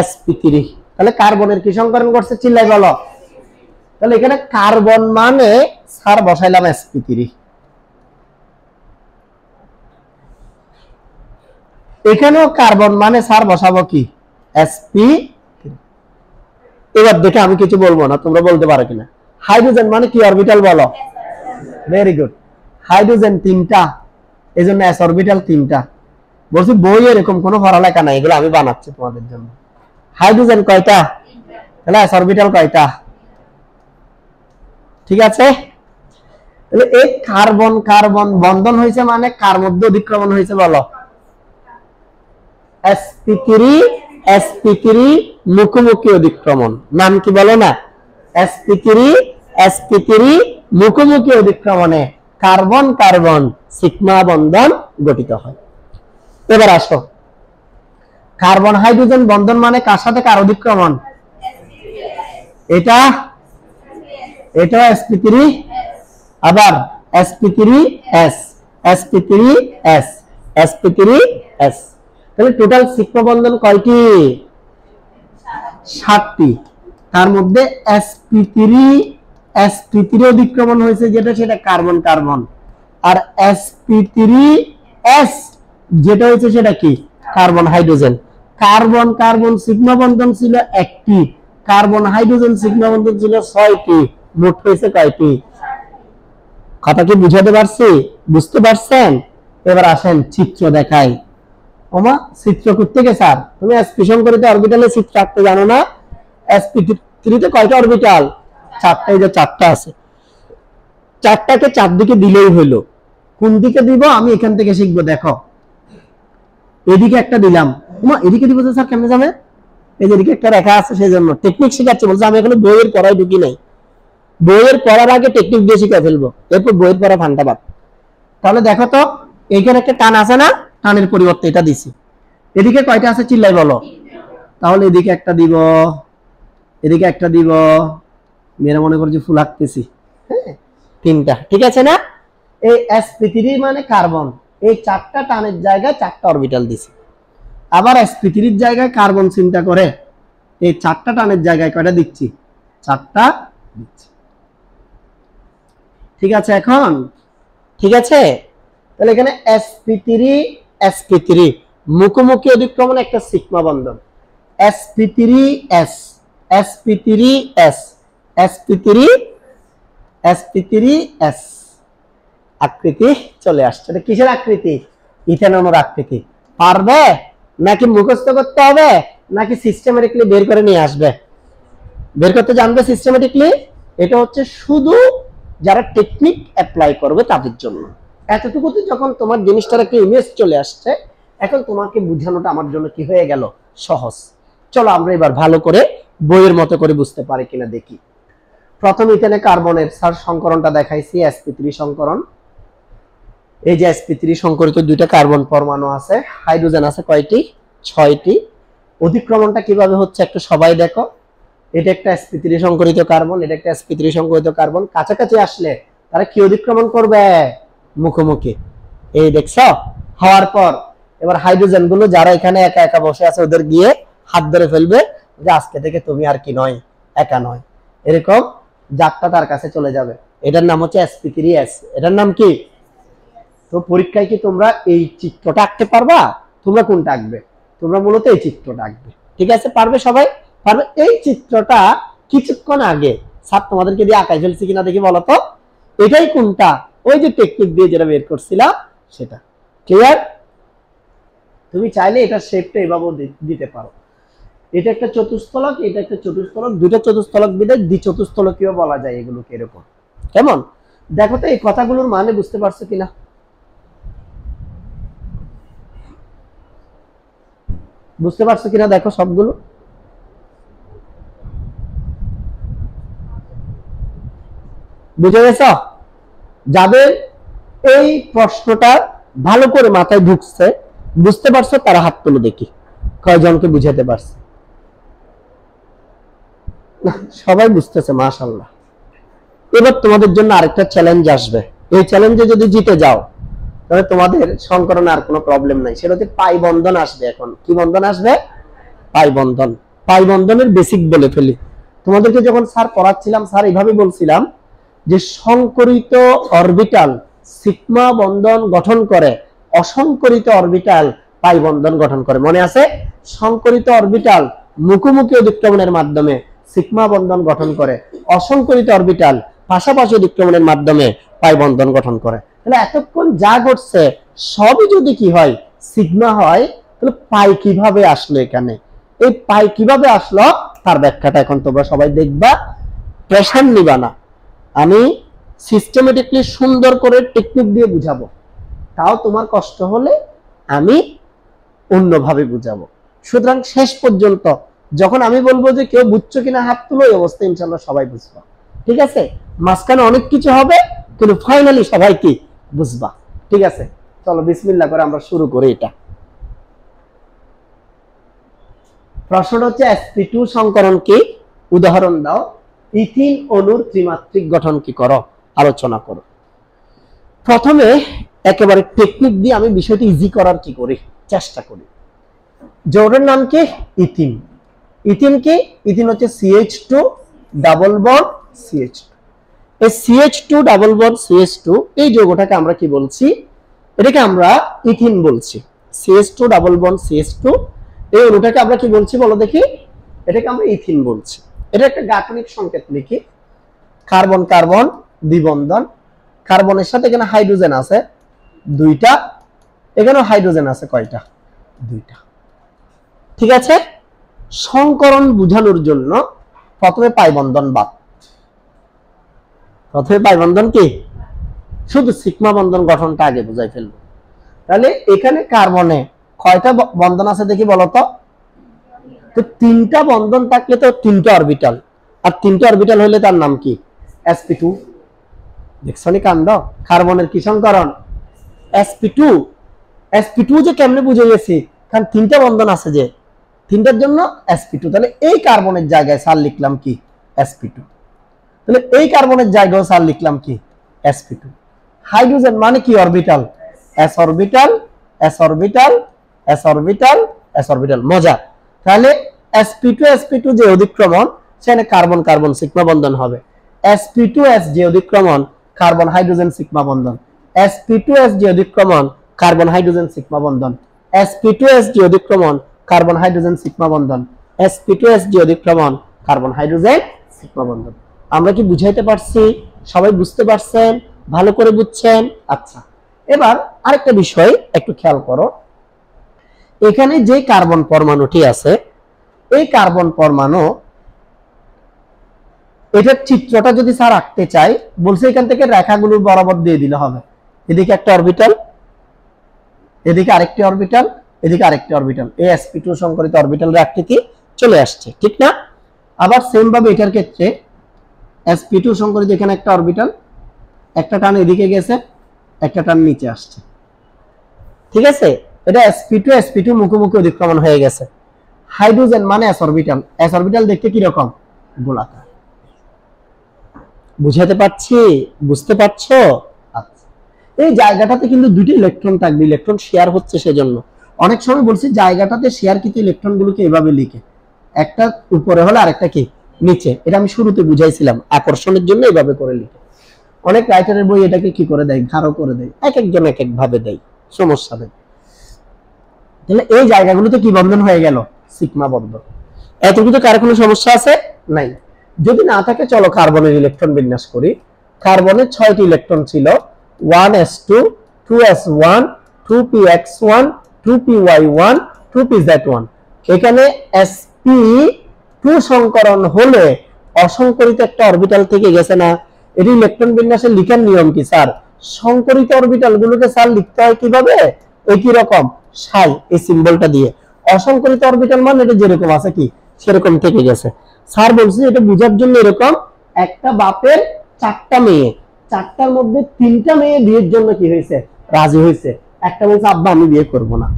sp3। তাহলে কার্বনের কি সংকরণ করছে? চিল্লাই বলো। তাহলে এখানে কার্বন মানে স্যার বসাইলাম sp3। এখানেও কার্বন মানে স্যার বসাবো কি? sp। এবার দেখে আমি কিছু বলবো না, তোমরা বলতে পারো কিনা। হাইড্রোজেন মানে কি অরবিটাল বলো। Very good. হাইড্রোজেন 3টা, এজন্য s অরবিটাল 3টা। বলছি বই এরকম কোনো পড়ালেখা নাই, এগুলো আমি বানাচ্ছি তোমাদের জন্য। হাইড্রোজেন কয়টা? তাহলে s অরবিটাল কয়টা? ঠিক আছে? তাহলে এই কার্বন কার্বন বন্ধন হয়েছে মানে কার মধ্যে অধিক্রমণ হয়েছে বলো? sp3 sp3 মুখোমুখি অধিক্রমণ। নাম কি বলো না? sp3 sp3 মুখোমুখি অধিক্রমণে কার্বন কার্বন সিগমা বন্ধন গঠিত হয়। এবার আসো, কার্বন হাইড্রোজেন বন্ধন মানে কার সাথে কার অধিক্রমণ? এটা এটা sp3, আবার sp3s sp3s sp3s। তাহলে টোটাল সিগমা বন্ধন কয়টি? 7টি, তার মধ্যে sp3 অধিক্রমণ হয়েছে যেটা সেটা কার্বন কার্বন, আর sp3s যেটা হয়েছে সেটা কি carbon hydrogen. Carbon carbon sigma বন্ধন ছিল 1টি, কার্বন হাইড্রোজেন সিগমা বন্ধন ছিল 6টি, মোট হয়েছে কয়টি? কথা কি বুঝাতে পারছি? বুঝতে পারছেন? এবার আসেন চিত্র দেখাই। ওমা চিত্র করতে গে স্যার, তুমি sp সংকরিত অরবিটালে চিত্র আঁকতে জানো না? sp3 তে কয়টা অরবিটাল? 4টা, এই যে 4টা আছে, 4টাকে 4 দিকে দিলেই হলো। কোন দিকে দিব আমি এখান থেকে শিখবো, দেখো এদিকে একটা দিলাম, ওমা এদিকে দিব স্যার কেমনে যাবে? এই যে এদিকে একটা রেখা আছে, সেজন্য টেকনিক শেখাচ্ছি বলছে, আমি এখনো বইয়ের পড়ায় ঢুকি নাই। বইয়ের পড়ার আগে টেকনিক দিয়ে শিখে ফেলবো, এরপর বইয়ের পড়া ফান্ডা বাদ। তাহলে দেখো তো এইখানে একটা টান আছে না, টানের পরিবর্তে এটা দিছি। এদিকে কয়টা আছে চিল্লাই বলো? তাহলে এদিকে একটা দিব, এদিকে একটা দিব, মেয়েরা মনে করছে ফুল আঁকতেছি, হ্যাঁ 3টা, ঠিক আছে না? এই sp3 মানে কার্বন, এই 4টা টানের জায়গায় 4টা অরবিটাল দিছি। আবার sp3 এর জায়গায় কার্বন চিন্তা করে এই 4টা টানের জায়গায় কয়টা দিচ্ছি? 4টা দিচ্ছি। ঠিক আছে এখন? ঠিক আছে, তাহলে এখানে sp3 মুখোমুখি অধিক্রমণ একটা সিগমা বন্ধন, sp3s আকৃতি চলে আসছে। এটা কিসের আকৃতি? ইথানলের আকৃতি। পারবে নাকি মুখস্থ করতে হবে নাকি সিস্টেমেটিকলি বের করে নিয়ে আসবে? বের করতে জানবে সিস্টেমেটিকলি। এটা হচ্ছে শুধু যারা টেকনিক অ্যাপ্লাই করবে তাদের জন্য। এতটুকুতে যখন তোমার জিনিসটার একটা ইমেজ চলে আসছে, এখন তোমাকে বোঝানোটা আমার জন্য কি হয়ে গেল? সহজ। চলো আমরা এবার ভালো করে বইয়ের মতো করে বুঝতে পারি কিনা দেখি। প্রথম ইথেনে কার্বনের স্যার সংকরণটা দেখাইছি, sp3 সংকরণ। এই যে sp3 সংকরিত 2টা কার্বন পরমাণু আছে, হাইড্রোজেন আছে কয়টি? 6টি। অধিক্রমণটা কিভাবে হচ্ছে একটু সবাই দেখো। এটা একটা sp3 সংকরিত কার্বন, এটা একটা sp3 সংকরিত কার্বন। কাছাকাছি আসলে তারা কি অধিক্রমণ করবে? মুখোমুখি। এই দেখছো? হওয়ার পর এবার হাইড্রোজেন গুলো যারা এখানে একা একা বসে আছে ওদের গিয়ে হাত ধরে ফেলবে যে আজকে থেকে তুমি আর কি নয়, একা নয়, এরকম যাত্রা তার কাছে চলে যাবে। এটার নাম হচ্ছে sp3s। এটার নাম কি? তো পরীক্ষায় কি তোমরা এই চিত্রটা আঁকতে পারবা? তোমরা কোনটা আঁকবে? তোমরা মূলত এই চিত্রটা আঁকবে, ঠিক আছে? পারবে সবাই? পারবে। এই চিত্রটা কিছুক্ষণ আগে স্যার তোমাদেরকে দিয়ে আঁকাই ফেলছি কিনা দেখি বলো তো। এটাই কোনটা? ওই যে টেকনিক দিয়ে যেটা বের করছিলাম সেটা। ক্লিয়ার? তুমি চাইলে এটা শেপটা এভাবেও দিতে পারো। এটা একটা চতুস্থলক, এটা একটা চতুস্থলক, দুটো চতুস্থলক বিদে দ্বিচতুস্থলকীয় বলা যায় এগুলোকে। এরকম কেমন? দেখো তো এই কথাগুলোর মানে বুঝতে পারছো কিনা? বুঝতে পারছো কিনা দেখো সবগুলো। বুঝে গেছ? যাদের এই প্রশ্নটা ভালো করে মাথায় ঢুকছে, বুঝতে পারছো, তারা হাত তুলো দেখি কয়জনকে বুঝাতে পারছে। সবাই বুঝতেছে, মাশাআল্লাহ। এবার তোমাদের জন্য আরেকটা চ্যালেঞ্জ আসবে। এই চ্যালেঞ্জে যদি জিতে যাও তাহলে তোমাদের সংকরণে আর কোনো প্রবলেম নাই। সেটা হচ্ছে পাই বন্ধন আসবে। এখন কি বন্ধন আসবে? পাই বন্ধন। পাই বন্ধনের বেসিক বলে ফেলি। তোমাদেরকে যখন স্যার পড়াচ্ছিলাম, স্যার এইভাবে বলছিলাম যে সংকরিত অরবিটাল সিগমা বন্ধন গঠন করে, অসংকরিত অরবিটাল পাই বন্ধন গঠন করে। মনে আছে? সংকরিত অরবিটাল মুখোমুখি অধিক্রমণের মাধ্যমে সিগমা বন্ধন গঠন করে, অসংকরিত অরবিটাল পাশাপাশি অধিক্রমণের মাধ্যমে পাই বন্ধন গঠন করে। তাহলে এতক্ষণ যা ঘটছে সবই যদি কি হয়? সিগমা হয়, তাহলে পাই কিভাবে আসলো এখানে? এই পাই কিভাবে আসলো তার ব্যাখ্যাটা এখন তোমরা সবাই দেখবা। প্রেশার নিবা না, আমি সিস্টেমেটিকলি সুন্দর করে টেকনিক দিয়ে বুঝাবো। তাও তোমার কষ্ট হলে আমি অন্যভাবে বুঝাবো। সুতরাং শেষ পর্যন্ত যখন আমি বলবো যে কেউ বুঝছো কিনা হাত তুলো, এই অবস্থা ইনশাআল্লাহ সবাই বুঝবা। ঠিক আছে? মাঝখানে অনেক কিছু হবে কিন্তু ফাইনালি সবাই কি বুঝবা। ঠিক আছে? চলো বিসমিল্লাহ করে আমরা শুরু করি। এটা প্রশ্নটা হচ্ছে sp2 সংকরণ কি? উদাহরণ দাও। ইথিন অণুর ত্রিমাত্রিক গঠন কি? করো, আলোচনা করো। প্রথমে একেবারে টেকনিক দিয়ে আমি বিষয়টি ইজি করার কি করি চেষ্টা করি। যৌগের নাম কি? ইথিন। ইথিন কি? ইথিন হচ্ছে CH2 ডাবল বন্ড CH2। এই CH2 ডাবল বন্ড CH2 এই যৌগটাকে আমরা কি বলছি? এটাকে আমরা ইথিন বলছি। CH2 ডাবল বন্ড CH2 এই অণুটাকে আমরা কি বলছি বলো দেখি? এটাকে আমরা ইথিন বলছি। এটা একটা গাঠনিক সংকেত লিখি। কার্বন কার্বন দ্বিবন্ধন, কার্বনের সাথে এখানে হাইড্রোজেন আছে দুইটা, এখানেও হাইড্রোজেন আছে কয়টা? দুইটা। ঠিক আছে, সংকরণ বোঝানোর জন্য প্রথমে পাই বন্ধন বাদ। প্রথমে পাই বন্ধন কি? শুধু সিগমা বন্ধন গঠনটা আগে বুঝাই ফেলবো। তাহলে এখানে কার্বনে কয়টা বন্ধন আছে দেখি বলতো? তো তিনটা বন্ধন থাকলে তো তিনটা অরবিটাল, আর তিনটা অরবিটাল হলে তার নাম কি? sp2। দেখছো নি কাণ্ড? কার্বনের কি সংকরণ? sp2। sp2 যে কেমনে বুঝে গেছি, কারণ তিনটা বন্ধন আছে যে, তিনটার জন্য sp2। তাহলে এই কার্বনের জায়গায় স্যার লিখলাম কি? sp2। তাহলে এই কার্বনের জায়গায় স্যার লিখলাম কি? sp2। হাইড্রোজেন মানে কি? Orbital, s orbital s orbital s orbital s orbital. মজা। তাহলে sp2 sp2 যে অধিক্রমণ, সেখানে কার্বন কার্বন সিগমা বন্ধন হবে। sp2s যে অধিক্রমণ, কার্বন হাইড্রোজেন সিগমা বন্ধন। sp2s যে অধিক্রমণ, কার্বন হাইড্রোজেন সিগমা বন্ধন। sp2s যে অধিক্রমণ, কার্বন হাইড্রোজেন সিগমা বন্ধন। sp2s যে অধিক্রমণ, কার্বন হাইড্রোজেন সিগমা বন্ধন। আমরা কি বুঝাইতে পারছি? সবাই বুঝতে পারছেন? ভালো করে বুঝছেন? আচ্ছা, এবার আরেকটা বিষয় একটু খেয়াল করো। এখানে যে কার্বন পরমাণুটি আছে, এই কার্বন পরমাণু, এটার চিত্রটা যদি স্যার আঁকতে চাই, বলছে এখান থেকে রেখাগুলো বরাবর দিয়ে দিলে হবে। এদিকে একটা অরবিটাল, এদিকে আরেকটি অরবিটাল, এদিকে আরেকটি অরবিটাল। এই sp2 সংকরিত অরবিটালের আকৃতি চলে আসছে, ঠিক না? আবার সেম ভাবে এটার ক্ষেত্রে sp2 সংকরিত এখানে একটা অরবিটাল, একটা টান এদিকে গেছে, একটা টান নিচে আসছে। ঠিক আছে, এটা sp2 sp2 মুখোমুখি অধিক্রমণ হয়ে গেছে। হাইড্রোজেন মানে s অরবিটাল, s অরবিটাল দেখতে কি রকম? গোলাকার। বুঝাতে পারছি? বুঝতে পারছো? আচ্ছা, এই জায়গাটাতে কিন্তু দুটি ইলেকট্রন থাকবে, ইলেকট্রন শেয়ার হচ্ছে। সেজন্য অনেক সময় বলছি জায়গাটাতে শেয়ার কিন্তু ইলেকট্রন গুলোকে এভাবে লিখে, একটা উপরে হলে আরেকটা কি নিচে। এটা আমি শুরুতে বুঝাইছিলাম, আকর্ষণের জন্য এভাবে করে লিখে। অনেক রাইটারের বই এটাকে কি করে দেয়? গাঢ় করে দেয়। এক একজন এক এক ভাবে দেয়, সমস্যা নেই। তাহলে এই জায়গাগুলোতে কি বন্ধন হয়ে গেল? সিগমা বন্ধন। এতটুকু কার কোনো সমস্যা আছে? নাই। যদি না থাকে চলো কার্বনের ইলেকট্রন বিন্যাস করি। কার্বনের 6টি ইলেকট্রন ছিল, 1s2 2s1 2px1 2py1 2pz1। এখানে sp2 সংকরণ হলে অসংকরিত একটা অরবিটাল থেকে গেছে না? এর ইলেকট্রন বিন্যাসের লিখার নিয়ম কি স্যার? সংকরিত অরবিটাল গুলোকে স্যার লিখতে হয় কিভাবে? একই রকম সাই, এই সিম্বলটা দিয়ে। অসংকরিত অরবিটাল মানে এটা যেরকম আছে কি সেরকম থেকে গেছে। স্যার বলছে এটা বোঝার জন্য এরকম, একটা বাপের 4টা মেয়ে, 4টার মধ্যে 3টা মেয়ে বিয়ের জন্য কি হয়েছে? রাজি হয়েছে। একটা বলছে আব্বা আমি বিয়ে করব না।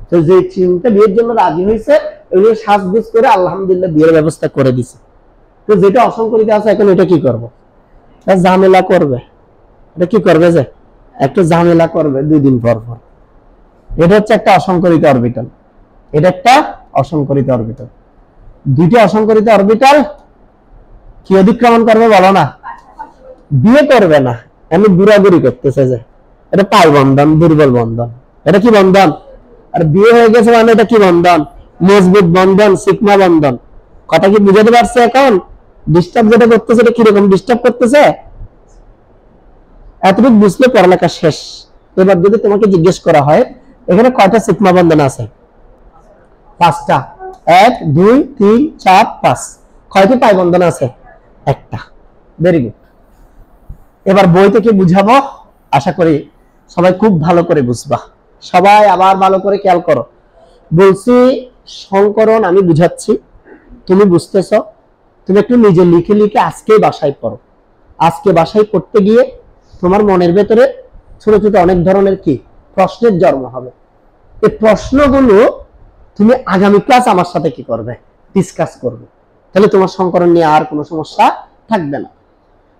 তো যে 3টা বিয়ের জন্য রাজি হয়েছে, এগুলো সাজগুজ করে আলহামদুলিল্লাহ বিয়ের ব্যবস্থা করে দিছে। তো যেটা অসংকরিত আছে এখন এটা কি করব? ঝামেলা করবে। এটা কি করবে? যে একটু ঝামেলা করবে 2 দিন পর পর। এটা হচ্ছে একটা অসংকরিত অরবিটাল, এটা একটা অসংকরিত অরবিটাল। দুইটা অসংকরিত অরবিটাল কি অধিক্রমণ করবে বলো না? বিয়ে করবে না, আমি ঘুরাঘুরি করতেছে। যে এটা পাই বন্ধন, দুর্বল বন্ধন। এটা কি বন্ধন? আর বিয়ে হয়ে গেছে মানে এটা কি বন্ধন? মজবুত বন্ধন, সিগমা বন্ধন। কথা কি বুঝাতে পারছে এখন? ডিস্টার্ব যেটা করতেছে এটা কিরকম ডিস্টার্ব করতেছে? এতটুকু বুঝলে পড়ালেখা শেষ। এবার যদি তোমাকে জিজ্ঞেস করা হয় এখানে কয়টা সিগমা বন্ধন আছে? 5টা। 1 2 3 4 5। কয়টি পাই বন্ধন আছে? একটা। Very good. এবার বই থেকে বুঝাবো, আশা করি সবাই খুব ভালো করে বুঝবা। সবাই আবার ভালো করে খেয়াল করো। বলছি সংকরণ আমি বুঝাচ্ছি, তুমি বুঝতেছো। তুমি একটু নিজে লিখে লিখে আজকে বাসায় পড়ো। আজকে বাসায় পড়তে গিয়ে তোমার মনের ভেতরে ছোট ছোট অনেক ধরনের কি প্রশ্নের জন্ম হবে। এই প্রশ্নগুলো তুমি আগামী ক্লাস আমার সাথে কি করবে? ডিসকাস করবে। তাহলে তোমার সংকরণ নিয়ে আর কোনো সমস্যা থাকবে না।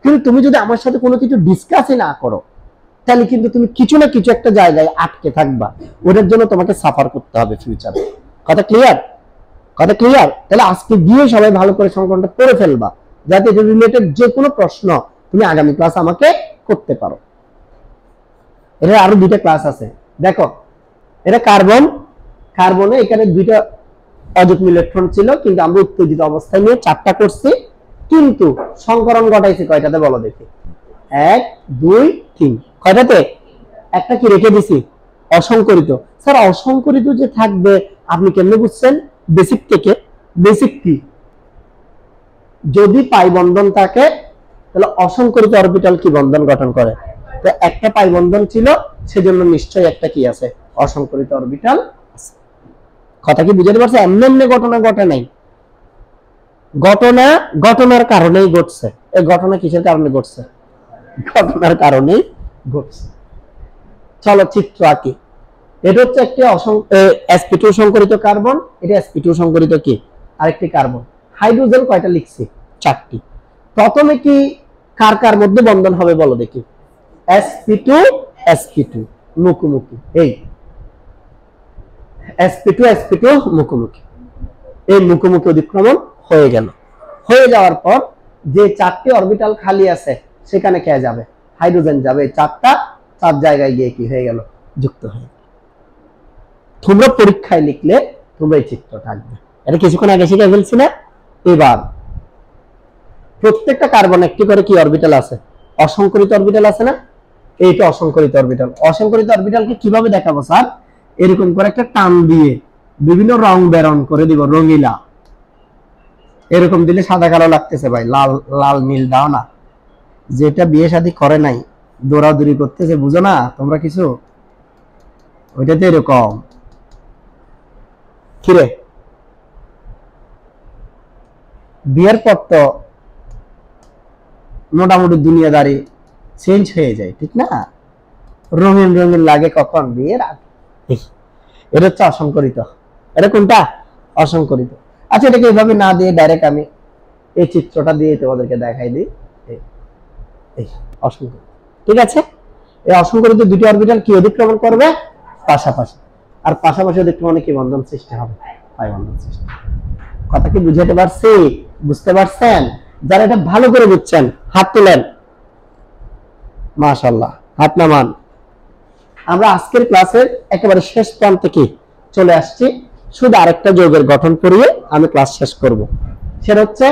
কিন্তু তুমি যদি আমার সাথে কোনো কিছু ডিসকাসই না করো, তাহলে কিন্তু তুমি কিছু না কিছু একটা জায়গায় আটকে থাকবা। ওটার জন্য তোমাকে সাফার করতে হবে ফিউচারে। কথা ক্লিয়ার? কথা ক্লিয়ার? তাহলে আজকে গিয়ে সবাই ভালো করে সমীকরণটা পড়ে ফেলবা, যাতে এটা রিলেটেড যে কোনো প্রশ্ন তুমি আগামী ক্লাস আমাকে করতে পারো। এটা আরো দুইটা ক্লাস আছে, দেখো এটা কার্বন, কার্বনে এখানে দুইটা অযুগ্ম ইলেকট্রন ছিল, কিন্তু আমরা উত্তেজিত অবস্থায় নিয়ে 4টা করছি, কিন্তু সংকরণ ঘটাইছি কয়টাতে বলো দেখি? 1 2 3, কয়টাতে? একটা কি রেখে দিছি? অসংকরিত। স্যার অসংকরিত যে থাকবে আপনি কেমনে বুঝছেন? বেসিক থেকে। বেসিক কি? যদি পাই বন্ধন থাকে তাহলে অসংকরিত অরবিটাল কি বন্ধন গঠন করে? তো একটা পাই বন্ধন ছিল, সেজন্য নিশ্চয়ই একটা কি আছে? অসংকরিত অরবিটাল আছে। কথা কি বুঝাতে পারছে? এমনি এমনি ঘটনা ঘটে নাই, ঘটনা ঘটনার কারণেই ঘটছে। এই ঘটনা কিসের কারণে ঘটছে? ঘটনার কারণেই ঘটছে। চলো চিত্র আঁকি। এটা হচ্ছে একটি sp2 সংকরিত কার্বন, এটা sp2 সংকরিত কি আরেকটি কার্বন। হাইড্রোজেন কয়টা লিখছি? 4টি। প্রথমে কি কার কার মধ্যে বন্ধন হবে বলো দেখি? sp2 sp2 মুখোমুখি, এই sp2 sp2 মুখোমুখি, এই মুখোমুখি অতিক্রমণ হয়ে গেল। হয়ে যাওয়ার পর যে 4টি অরবিটাল খালি আছে সেখানে কে যাবে? হাইড্রোজেন যাবে। 4 জায়গায় গিয়ে কি হয়ে গেল? যুক্ত হয়ে গেল। তোমরা পরীক্ষায় লিখলে তোমরা এই চিত্র থাকবে। এটা কিছুক্ষণ আগে শিখে ফেলছি না? এবার প্রত্যেকটা কার্বন একটি করে কি অরবিটাল আছে? অসংকরিত অরবিটাল আছে না? এইটা অসংকরিত অরবিটাল। অসংকরিত অরবিটালকে কিভাবে দেখাবো স্যার? এরকম করে একটা টান দিয়ে বিভিন্ন রং বেরং করে দিব, রঙিলা। এরকম দিলে সাদা কালো লাগতেছে ভাই, লাল লাল নীল দাও না। যেটা বিয়ে শাদী করে নাই, দৌড়াদৌড়ি করতেছে, বুঝো না তোমরা কিছু? ওইটাতে এরকম। কিরে বিয়ের পর তো মোটামুটি দুনিয়াদারি চেঞ্জ হয়ে যায়, ঠিক না? রঙিন রঙিন লাগে কখন? বিয়ের আগে। এটা হচ্ছে অসংকরিত। এটা কোনটা? অসংকরিত। আচ্ছা এটাকে এভাবে না দিয়ে ডাইরেক্ট আমি এই চিত্রটা দিয়ে তোমাদেরকে দেখাই দিই। এই অসংকরিত, ঠিক আছে? এই অসংকরিত দুটি অরবিটাল কি অতিক্রমণ করবে? পাশাপাশি। আর পাশাপাশি অতিক্রমণে কি বন্ধন সৃষ্টি হবে? পাই বন্ধন সৃষ্টি। কথা কি বুঝাতে পারছি? বুঝতে পারছেন? যারা এটা ভালো করে বুঝছেন হাত তোলেন, মাশাআল্লাহ, হাত নামান। আমরা আজকের ক্লাসের একেবারে শেষ প্রান্তে কি চলে আসছি। শুধু আরেকটা যৌগের গঠন করিয়ে আমি ক্লাস শেষ করব, সেটা হচ্ছে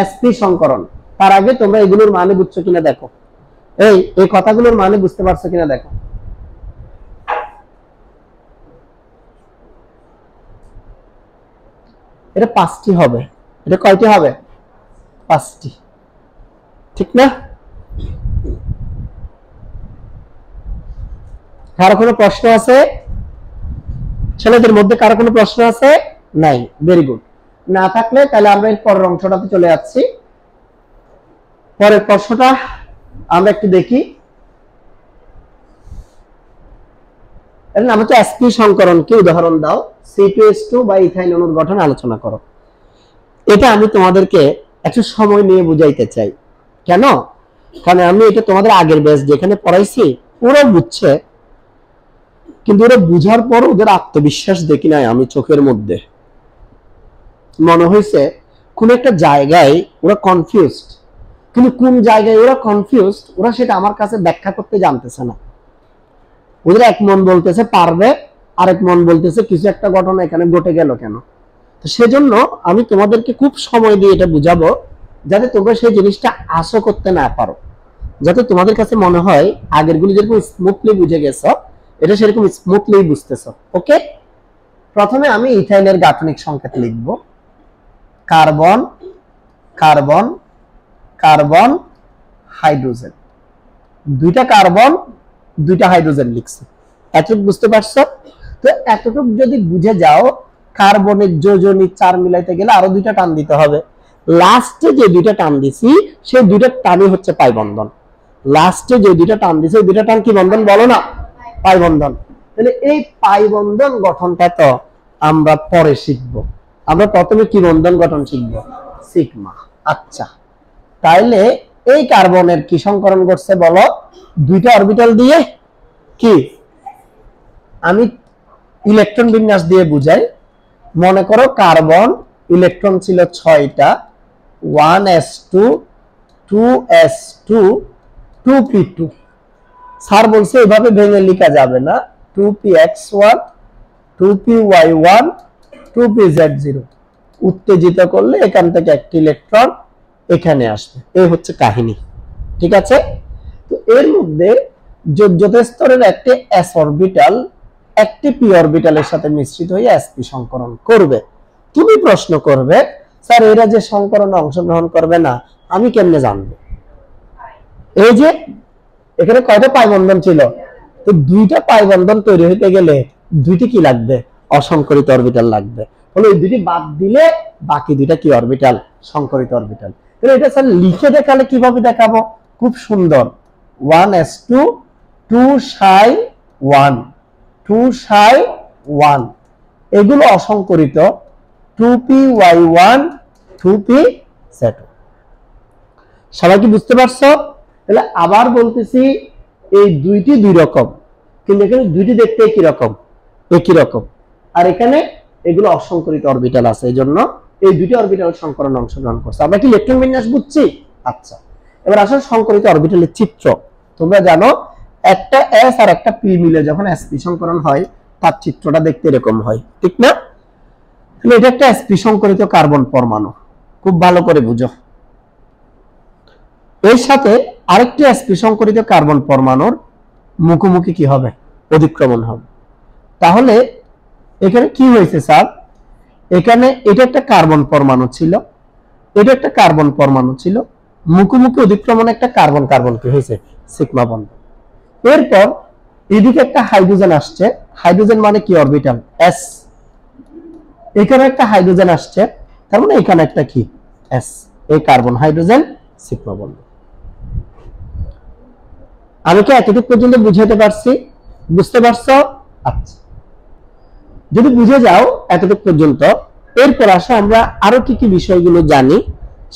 sp সংকরণ। তার আগে তোমরা এগুলোর মানে বুঝছো কিনা দেখো, এই কথাগুলোর মানে বুঝতে পারছো কিনা দেখো। এটা 5টি হবে। এটা কয়টি হবে? 5টি, ঠিক না? কারো কোনো প্রশ্ন আছে? ছেলেদের মধ্যে কারো কোনো প্রশ্ন আছে? নাই, ভেরি গুড। না থাকলে তাহলে আমরা এর পরের অংশটাতে চলে যাচ্ছি। পরের প্রশ্নটা আমরা একটু দেখি। এর নাম হচ্ছে sp সংকরণ। কি উদাহরণ দাও? C2H2 বা ইথাইল অণুর গঠন আলোচনা করো। এটা আমি তোমাদেরকে একটু সময় নিয়ে বুঝাইতে চাই। কেন? কারণ আমি এটা তোমাদের আগের ব্যাচ যেখানে পড়াইছি ওরা বুঝছে, কিন্তু ওরা বুঝার পর ওদের আত্মবিশ্বাস দেখি নাই আমি চোখের মধ্যে। মনে হয়েছে কোন একটা জায়গায় ওরা কনফিউজড, কিন্তু কোন জায়গায় ওরা কনফিউজড ওরা সেটা আমার কাছে ব্যাখ্যা করতে জানতেছে না। ওদের এক মন বলতেছে পারবে, আরেক মন বলতেছে কিছু একটা ঘটনা এখানে ঘটে গেল কেন। তো সেজন্য আমি তোমাদেরকে খুব সময় দিয়ে এটা বুঝাবো, যাতে তোমরা সেই জিনিসটা আশা করতে না পারো, যাতে তোমাদের কাছে মনে হয় আগের গুলি যেরকম স্মুথলি বুঝে গেছো এটা সেরকম স্মুথলি বুঝতেছো। ওকে, প্রথমে আমি ইথাইলের গাঠনিক সংকেত লিখব। কার্বন কার্বন কার্বন হাইড্রোজেন, দুইটা কার্বন দুইটা হাইড্রোজেন লিখছি। এতটুকু বুঝতে পারছো? তো এতটুকু যদি বুঝে যাও, কার্বনের যোজনী 4 মিলাইতে গেলে আরো দুইটা টান দিতে হবে। লাস্টে যে দুইটা টান দিছি সেই দুইটা টানই হচ্ছে পাই বন্ধন। লাস্টে যে দুইটা টান দিছি ওই দুইটা টান কি বন্ধন বলো না? পাই বন্ধন। তাহলে এই পাই বন্ধন গঠনটা তো আমরা পরে শিখব। আমরা প্রথমে কি বন্ধন গঠন শিখব? সিগমা। আচ্ছা, তাইলে এই কার্বনের কি সংকরণ করছে বলো? দুইটা অরবিটাল দিয়ে কি, আমি ইলেকট্রন বিন্যাস দিয়ে বুঝাই। মনে করো কার্বন ইলেকট্রন ছিল 6টা, 1s2 2s2 2p2। স্যার বলছে এভাবে ভেঙে লেখা যাবে না, 2px1 2py1 2pz0। উত্তেজিত করলে এখান থেকে একটি ইলেকট্রন এখানে আসবে, এই হচ্ছে কাহিনী। ঠিক আছে, তো এর মধ্যে যোজ্যতা স্তরের একটি s অরবিটাল একটি p অরবিটালের সাথে মিশ্রিত হয়ে sp সংকরণ করবে। তুমি প্রশ্ন করবে স্যার এরা যে সংকরণে অংশগ্রহণ করবে না, আমি কেমনে জানবো? এই যে এখানে কয়টা পাই বন্ধন ছিল, তো দুইটা পাই বন্ধন তৈরি হতে গেলে দুইটি কি লাগবে? অসংকরিত অরবিটাল লাগবে। তাহলে এই দুইটি বাদ দিলে বাকি দুইটা কি অরবিটাল? সংকরিত অরবিটাল। তাহলে এটা স্যার লিখে দেখালে কিভাবে দেখাবো? খুব সুন্দর, 1s2 2psi1 2psi1 এগুলো অসংকরিত, 2py1 2pz2। সবাই কি বুঝতে পারছো? তাহলে আবার বলতেছি, এই দুইটি দুই রকম, কিন্তু এখানে দুইটি দেখতে একই রকম, একই রকম, আর এখানে এগুলো অসংকরিত অরবিটাল আছে, এই জন্য এই দুইটি অরবিটাল সংকরণ অংশগ্রহণ করছে। আমরা কি ইলেকট্রন বিন্যাস বুঝছি? আচ্ছা, এবার আসলে সংকরিত অরবিটালের চিত্র। তোমরা জানো একটা s আর একটা p মিলে যখন sp সংকরণ হয় তার চিত্রটা দেখতে এরকম হয়, ঠিক না? তাহলে এটা একটা sp সংকরিত কার্বন পরমাণু, খুব ভালো করে বুঝো। এর সাথে আরেকটি sp সংকরিত কার্বন পরমাণুর মুখোমুখি কি হবে? অধিক্রমণ হবে। তাহলে এখানে কি হয়েছে স্যার? এখানে এটা একটা কার্বন পরমাণু ছিল, এটা একটা কার্বন পরমাণু ছিল, মুখোমুখি অধিক্রমণে একটা কার্বন কার্বন কি হয়েছে? সিগমা বন্ধন। এরপর এদিকে একটা হাইড্রোজেন আসছে, হাইড্রোজেন মানে কি? Orbital s। এখানে একটা হাইড্রোজেন আসছে, তার মানে এখানে একটা কি? s। এই কার্বন হাইড্রোজেন সিগমা বন্ধন। আমি কি এতটুকু পর্যন্ত বুঝাতে পারছি? বুঝতে পারছো? আচ্ছা, যদি বুঝে যাও এতটুকু পর্যন্ত, এরপর আসো আমরা আরো কি কি বিষয়গুলো জানি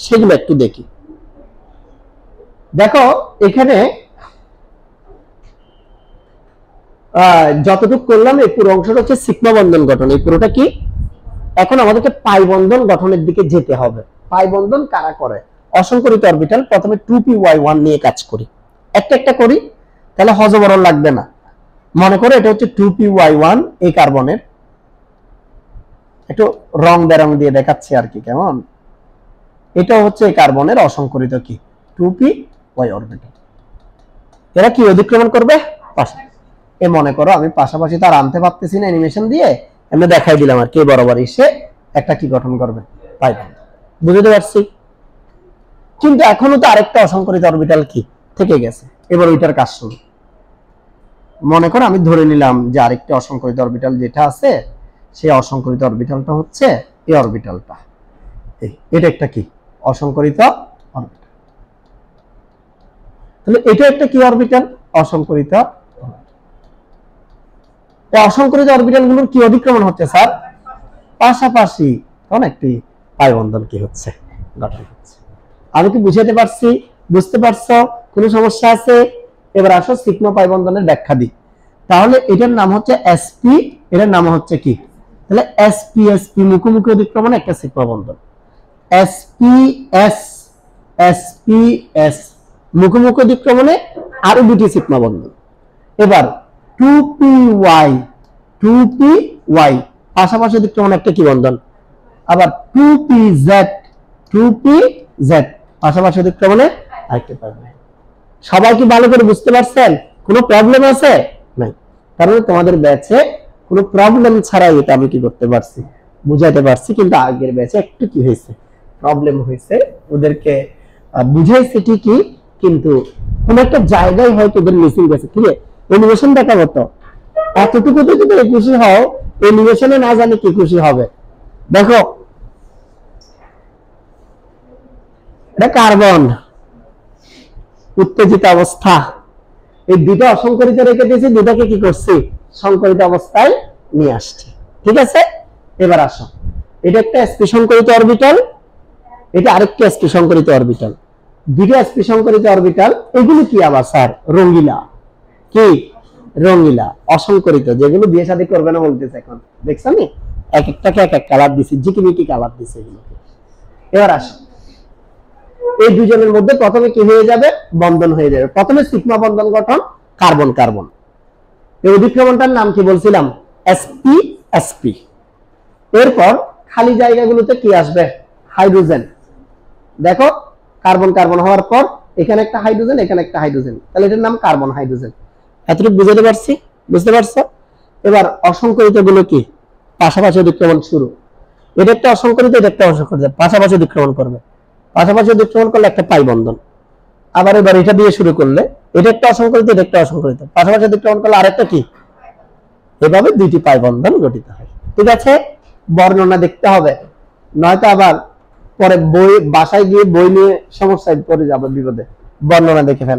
সেগুলো একটু দেখি। দেখো এখানে যতটুকু করলাম এই পুরো অংশটা হচ্ছে সিগমা বন্ধন গঠন, এই পুরোটা কি? এখন আমাদেরকে পাই বন্ধন গঠনের দিকে যেতে হবে। পাই বন্ধন কারা করে? অসংকরিত অরবিটাল। প্রথমে 2py1 নিয়ে কাজ করি, একটা একটা করি, তাহলে হজবরল লাগবে না। মনে করো এটা হচ্ছে 2py1, এই কার্বনের একটু রং বেরং দিয়ে দেখাচ্ছি আর কি, কেমন? এটা হচ্ছে এই কার্বনের অসংকরিত কি 2py অরবিটাল। এরা কি অধিক্রমণ করবে? এ মনে করো আমি পাশাপাশি তার আনতে পারতেছি না অ্যানিমেশন দিয়ে, আমি দেখাই দিলাম আর কি, বরাবর এসে একটা কি গঠন করবে? পাই বন্ধন। বুঝতে পারছি? কিন্তু এখনো তো আরেকটা অসংকরিত অরবিটাল কি থেকে গেছে। এবার ওইটার কাজ শুরু। মনে করো আমি ধরে নিলাম যে আরেকটা অসংকরিত অরবিটাল যেটা আছে, সেই অসংকরিত অরবিটালটা হচ্ছে এই অরবিটালটা। এটা একটা কি অসংকরিত অরবিটাল। তাহলে এটা একটা কি অরবিটাল? অসংকরিত। অসংকরিত অরবিটাল গুলোর কি অধিক্রমণ হচ্ছে স্যার? পাশাপাশি, তখন একটি পাই বন্ধন কি হচ্ছে? গঠন হচ্ছে। আমি কি বুঝাতে পারছি? বুঝতে পারছো? কোনো সমস্যা আছে? এবার আসো সিগমা পাই বন্ধনের ব্যাখ্যা দিই। তাহলে এটার নাম হচ্ছে sp, এটার নাম হচ্ছে কি? তাহলে sp sp মুখোমুখি অধিক্রমণে একটা সিগমা বন্ধন, sps sps মুখোমুখি অধিক্রমণে আরো দুটি সিগমা বন্ধন। এবার 2py 2py পাশাপাশি অধিক্রমণে একটা কি বন্ধন? আবার 2pz 2pz পাশাপাশি অধিক্রমণে আরেকটা পাই বন্ধন। সবাই কি ভালো করে বুঝতে পারছেন? কোনো প্রবলেম আছে? নাই। কারণ তোমাদের ব্যাচে কোনো প্রবলেম ছাড়াই এটা আমি কি করতে পারছি? বুঝাতে পারছি। কিন্তু আগের ব্যাচে একটু কি হয়েছে? প্রবলেম হয়েছে। ওদেরকে বুঝাইছে ঠিকই, কিন্তু কোন একটা জায়গায় হয়তো ওদের মিসিং গেছে। ঠিক আছে, অ্যানিমেশন দেখাবো তো, এতটুকুতে যদি খুশি হও, অ্যানিমেশনে না জানি কি খুশি হবে। দেখো এটা কার্বন, উত্তেজিত অবস্থা, এই দুটো অসংকরিত রেখে দিয়েছি, দুটাকে কি করছি? সংকরিত অবস্থায় নিয়ে আসছি। ঠিক আছে, এবার আসো, এটা একটা sp সংকরিত অরবিটাল, এটা আরেকটা sp সংকরিত অরবিটাল। দুটো sp সংকরিত অরবিটাল, এগুলো কি আবার স্যার? রঙিলা। কি রঙিলা? অসংকরিত, যেগুলো বিয়ে শাদী করবে না বলতেছে এখন, দেখছনি? এক একটাকে এক এক কালার দিছি, জিকিমিকি কালার দিছে এগুলোকে। এবার আসো, এই দুজনের মধ্যে প্রথমে কি হয়ে যাবে? বন্ধন হয়ে যাবে। প্রথমে সিগমা বন্ধন গঠন, কার্বন কার্বন। এই অধিক্রমণটার নাম কি বলছিলাম? sp sp। এরপর খালি জায়গাগুলোতে কি আসবে? হাইড্রোজেন। দেখো, কার্বন কার্বন হওয়ার পর এখানে একটা হাইড্রোজেন, এখানে একটা হাইড্রোজেন, তাহলে এটার নাম কার্বন হাইড্রোজেন। এতটুকু বুঝতে পারছি? বুঝতে পারছো? এবার অসংকরিত গুলো কি? পাশাপাশি অধিক্রমণ শুরু। এটা একটা অসংকরিত, এটা একটা অসংকরিত, পাশাপাশি অধিক্রমণ করবে। পাশাপাশি অধিক্রমণ করলে একটা পাই বন্ধন। আবার এবার এটা দিয়ে শুরু করলে এটা একটা অসংকরিত, এটা একটা অসংকরিত, পাশাপাশি অধিক্রমণ করলে আরেকটা কি? এভাবে দুইটি পাই বন্ধন গঠিত হয়। ঠিক আছে, বর্ণনা দেখতে হবে, নয়তো আবার পরে বই বাসায় গিয়ে বই নিয়ে সমস্যায় পড়ে যাবে, বিপদে। বর্ণনা দেখে ফেল।